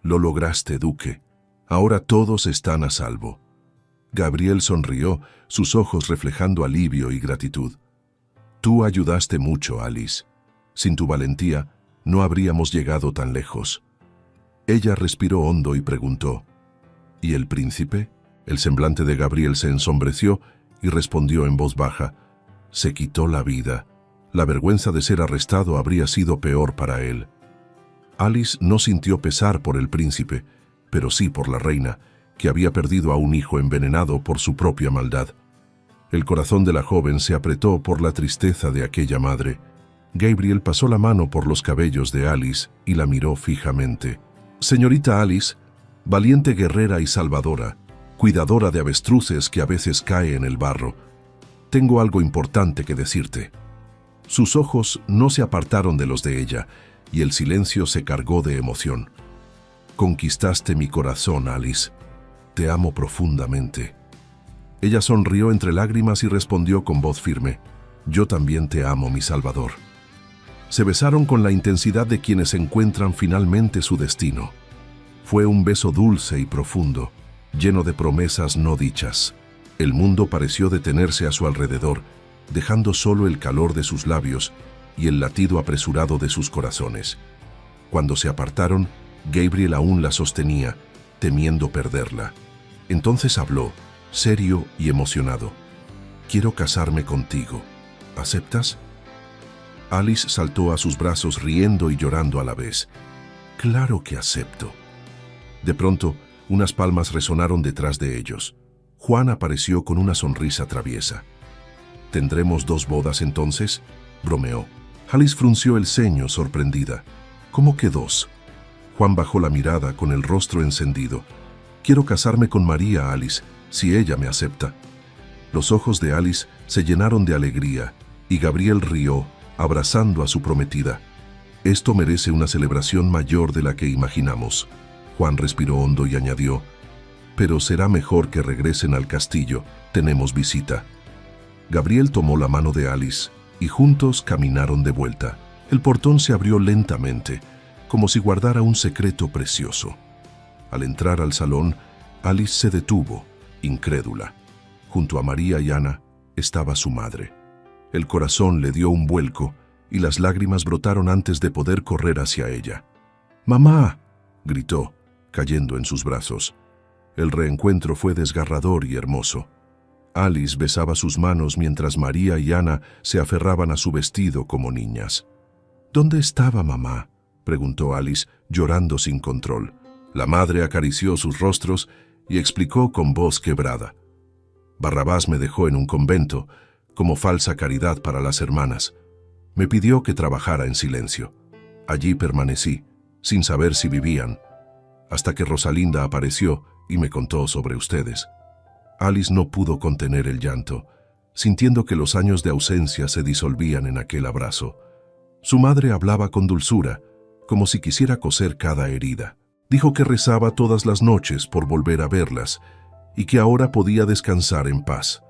Speaker 1: «Lo lograste, duque. Ahora todos están a salvo». Gabriel sonrió, sus ojos reflejando alivio y gratitud. «Tú ayudaste mucho, Alice. Sin tu valentía, no habríamos llegado tan lejos». Ella respiró hondo y preguntó: «¿Y el príncipe?». El semblante de Gabriel se ensombreció y respondió en voz baja: «Se quitó la vida. La vergüenza de ser arrestado habría sido peor para él». Alice no sintió pesar por el príncipe, pero sí por la reina, que había perdido a un hijo envenenado por su propia maldad. El corazón de la joven se apretó por la tristeza de aquella madre. Gabriel pasó la mano por los cabellos de Alice y la miró fijamente. «Señorita Alice, valiente guerrera y salvadora, cuidadora de avestruces que a veces cae en el barro, tengo algo importante que decirte». Sus ojos no se apartaron de los de ella, y el silencio se cargó de emoción. «Conquistaste mi corazón, Alice. Te amo profundamente». Ella sonrió entre lágrimas y respondió con voz firme: «Yo también te amo, mi Salvador». Se besaron con la intensidad de quienes encuentran finalmente su destino. Fue un beso dulce y profundo, lleno de promesas no dichas. El mundo pareció detenerse a su alrededor, dejando solo el calor de sus labios y el latido apresurado de sus corazones. Cuando se apartaron, Gabriel aún la sostenía, temiendo perderla. Entonces habló, serio y emocionado: «Quiero casarme contigo. ¿Aceptas?». Alice saltó a sus brazos riendo y llorando a la vez. «Claro que acepto». De pronto, unas palmas resonaron detrás de ellos. Juan apareció con una sonrisa traviesa. «¿Tendremos 2 bodas entonces?», bromeó. Alice frunció el ceño, sorprendida. «¿Cómo que 2?». Juan bajó la mirada con el rostro encendido. «Quiero casarme con María, Alice, si ella me acepta». Los ojos de Alice se llenaron de alegría y Gabriel rió, abrazando a su prometida. «Esto merece una celebración mayor de la que imaginamos». Juan respiró hondo y añadió: «Pero será mejor que regresen al castillo, tenemos visita». Gabriel tomó la mano de Alice y juntos caminaron de vuelta. El portón se abrió lentamente, como si guardara un secreto precioso. Al entrar al salón, Alice se detuvo, incrédula. Junto a María y Ana estaba su madre. El corazón le dio un vuelco y las lágrimas brotaron antes de poder correr hacia ella. «¡Mamá!», gritó, cayendo en sus brazos. El reencuentro fue desgarrador y hermoso. Alice besaba sus manos mientras María y Ana se aferraban a su vestido como niñas. «¿Dónde estaba mamá?», preguntó Alice, llorando sin control. La madre acarició sus rostros y explicó con voz quebrada: «Barrabás me dejó en un convento, como falsa caridad para las hermanas. Me pidió que trabajara en silencio. Allí permanecí, sin saber si vivían, hasta que Rosalinda apareció y me contó sobre ustedes». Alice no pudo contener el llanto, sintiendo que los años de ausencia se disolvían en aquel abrazo. Su madre hablaba con dulzura, como si quisiera coser cada herida. Dijo que rezaba todas las noches por volver a verlas y que ahora podía descansar en paz.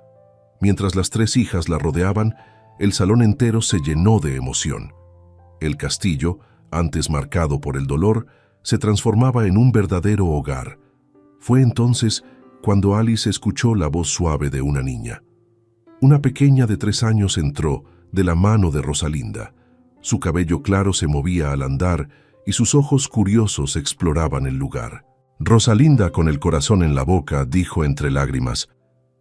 Speaker 1: Mientras las 3 hijas la rodeaban, el salón entero se llenó de emoción. El castillo, antes marcado por el dolor, se transformaba en un verdadero hogar. Fue entonces cuando Alice escuchó la voz suave de una niña. Una pequeña de 3 años entró de la mano de Rosalinda. Su cabello claro se movía al andar y sus ojos curiosos exploraban el lugar. Rosalinda, con el corazón en la boca, dijo entre lágrimas: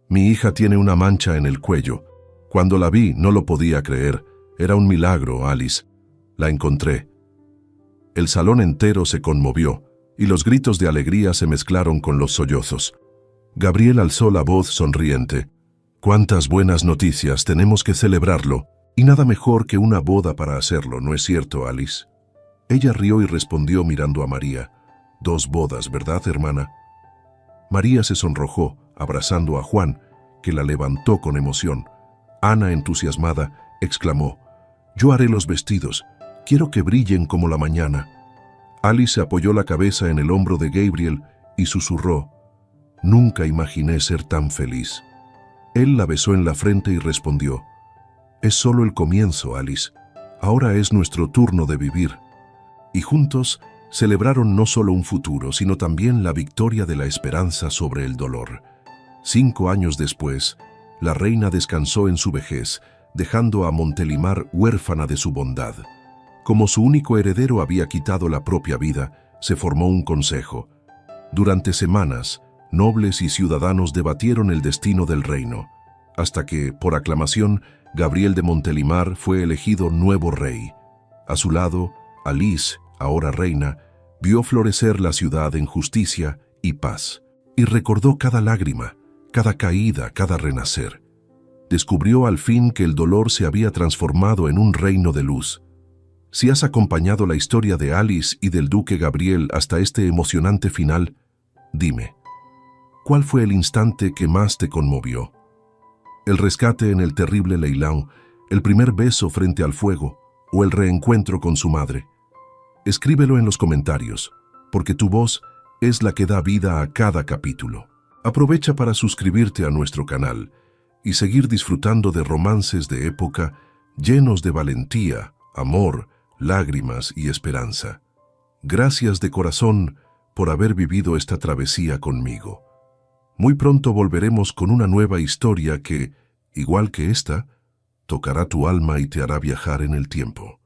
Speaker 1: «Mi hija tiene una mancha en el cuello. Cuando la vi no lo podía creer. Era un milagro, Alice. La encontré». El salón entero se conmovió y los gritos de alegría se mezclaron con los sollozos. Gabriel alzó la voz sonriente: «Cuántas buenas noticias, tenemos que celebrarlo. Y nada mejor que una boda para hacerlo, ¿no es cierto, Alice?». Ella rió y respondió mirando a María: «2 bodas, ¿verdad, hermana?». María se sonrojó, abrazando a Juan, que la levantó con emoción. Ana, entusiasmada, exclamó: «Yo haré los vestidos. Quiero que brillen como la mañana». Alice apoyó la cabeza en el hombro de Gabriel y susurró: «Nunca imaginé ser tan feliz». Él la besó en la frente y respondió: «Es solo el comienzo, Alice. Ahora es nuestro turno de vivir». Y juntos celebraron no solo un futuro, sino también la victoria de la esperanza sobre el dolor. 5 años después, la reina descansó en su vejez, dejando a Montelimar huérfana de su bondad. Como su único heredero había quitado la propia vida, se formó un consejo. Durante semanas, nobles y ciudadanos debatieron el destino del reino, hasta que, por aclamación, Gabriel de Montelimar fue elegido nuevo rey. A su lado, Alice, ahora reina, vio florecer la ciudad en justicia y paz. y recordó cada lágrima, cada caída, cada renacer. Descubrió al fin que el dolor se había transformado en un reino de luz. Si has acompañado la historia de Alice y del duque Gabriel hasta este emocionante final, dime, ¿cuál fue el instante que más te conmovió? ¿El rescate en el terrible Leilão, el primer beso frente al fuego o el reencuentro con su madre? Escríbelo en los comentarios, porque tu voz es la que da vida a cada capítulo. Aprovecha para suscribirte a nuestro canal y seguir disfrutando de romances de época llenos de valentía, amor, lágrimas y esperanza. Gracias de corazón por haber vivido esta travesía conmigo. Muy pronto volveremos con una nueva historia que, igual que esta, tocará tu alma y te hará viajar en el tiempo.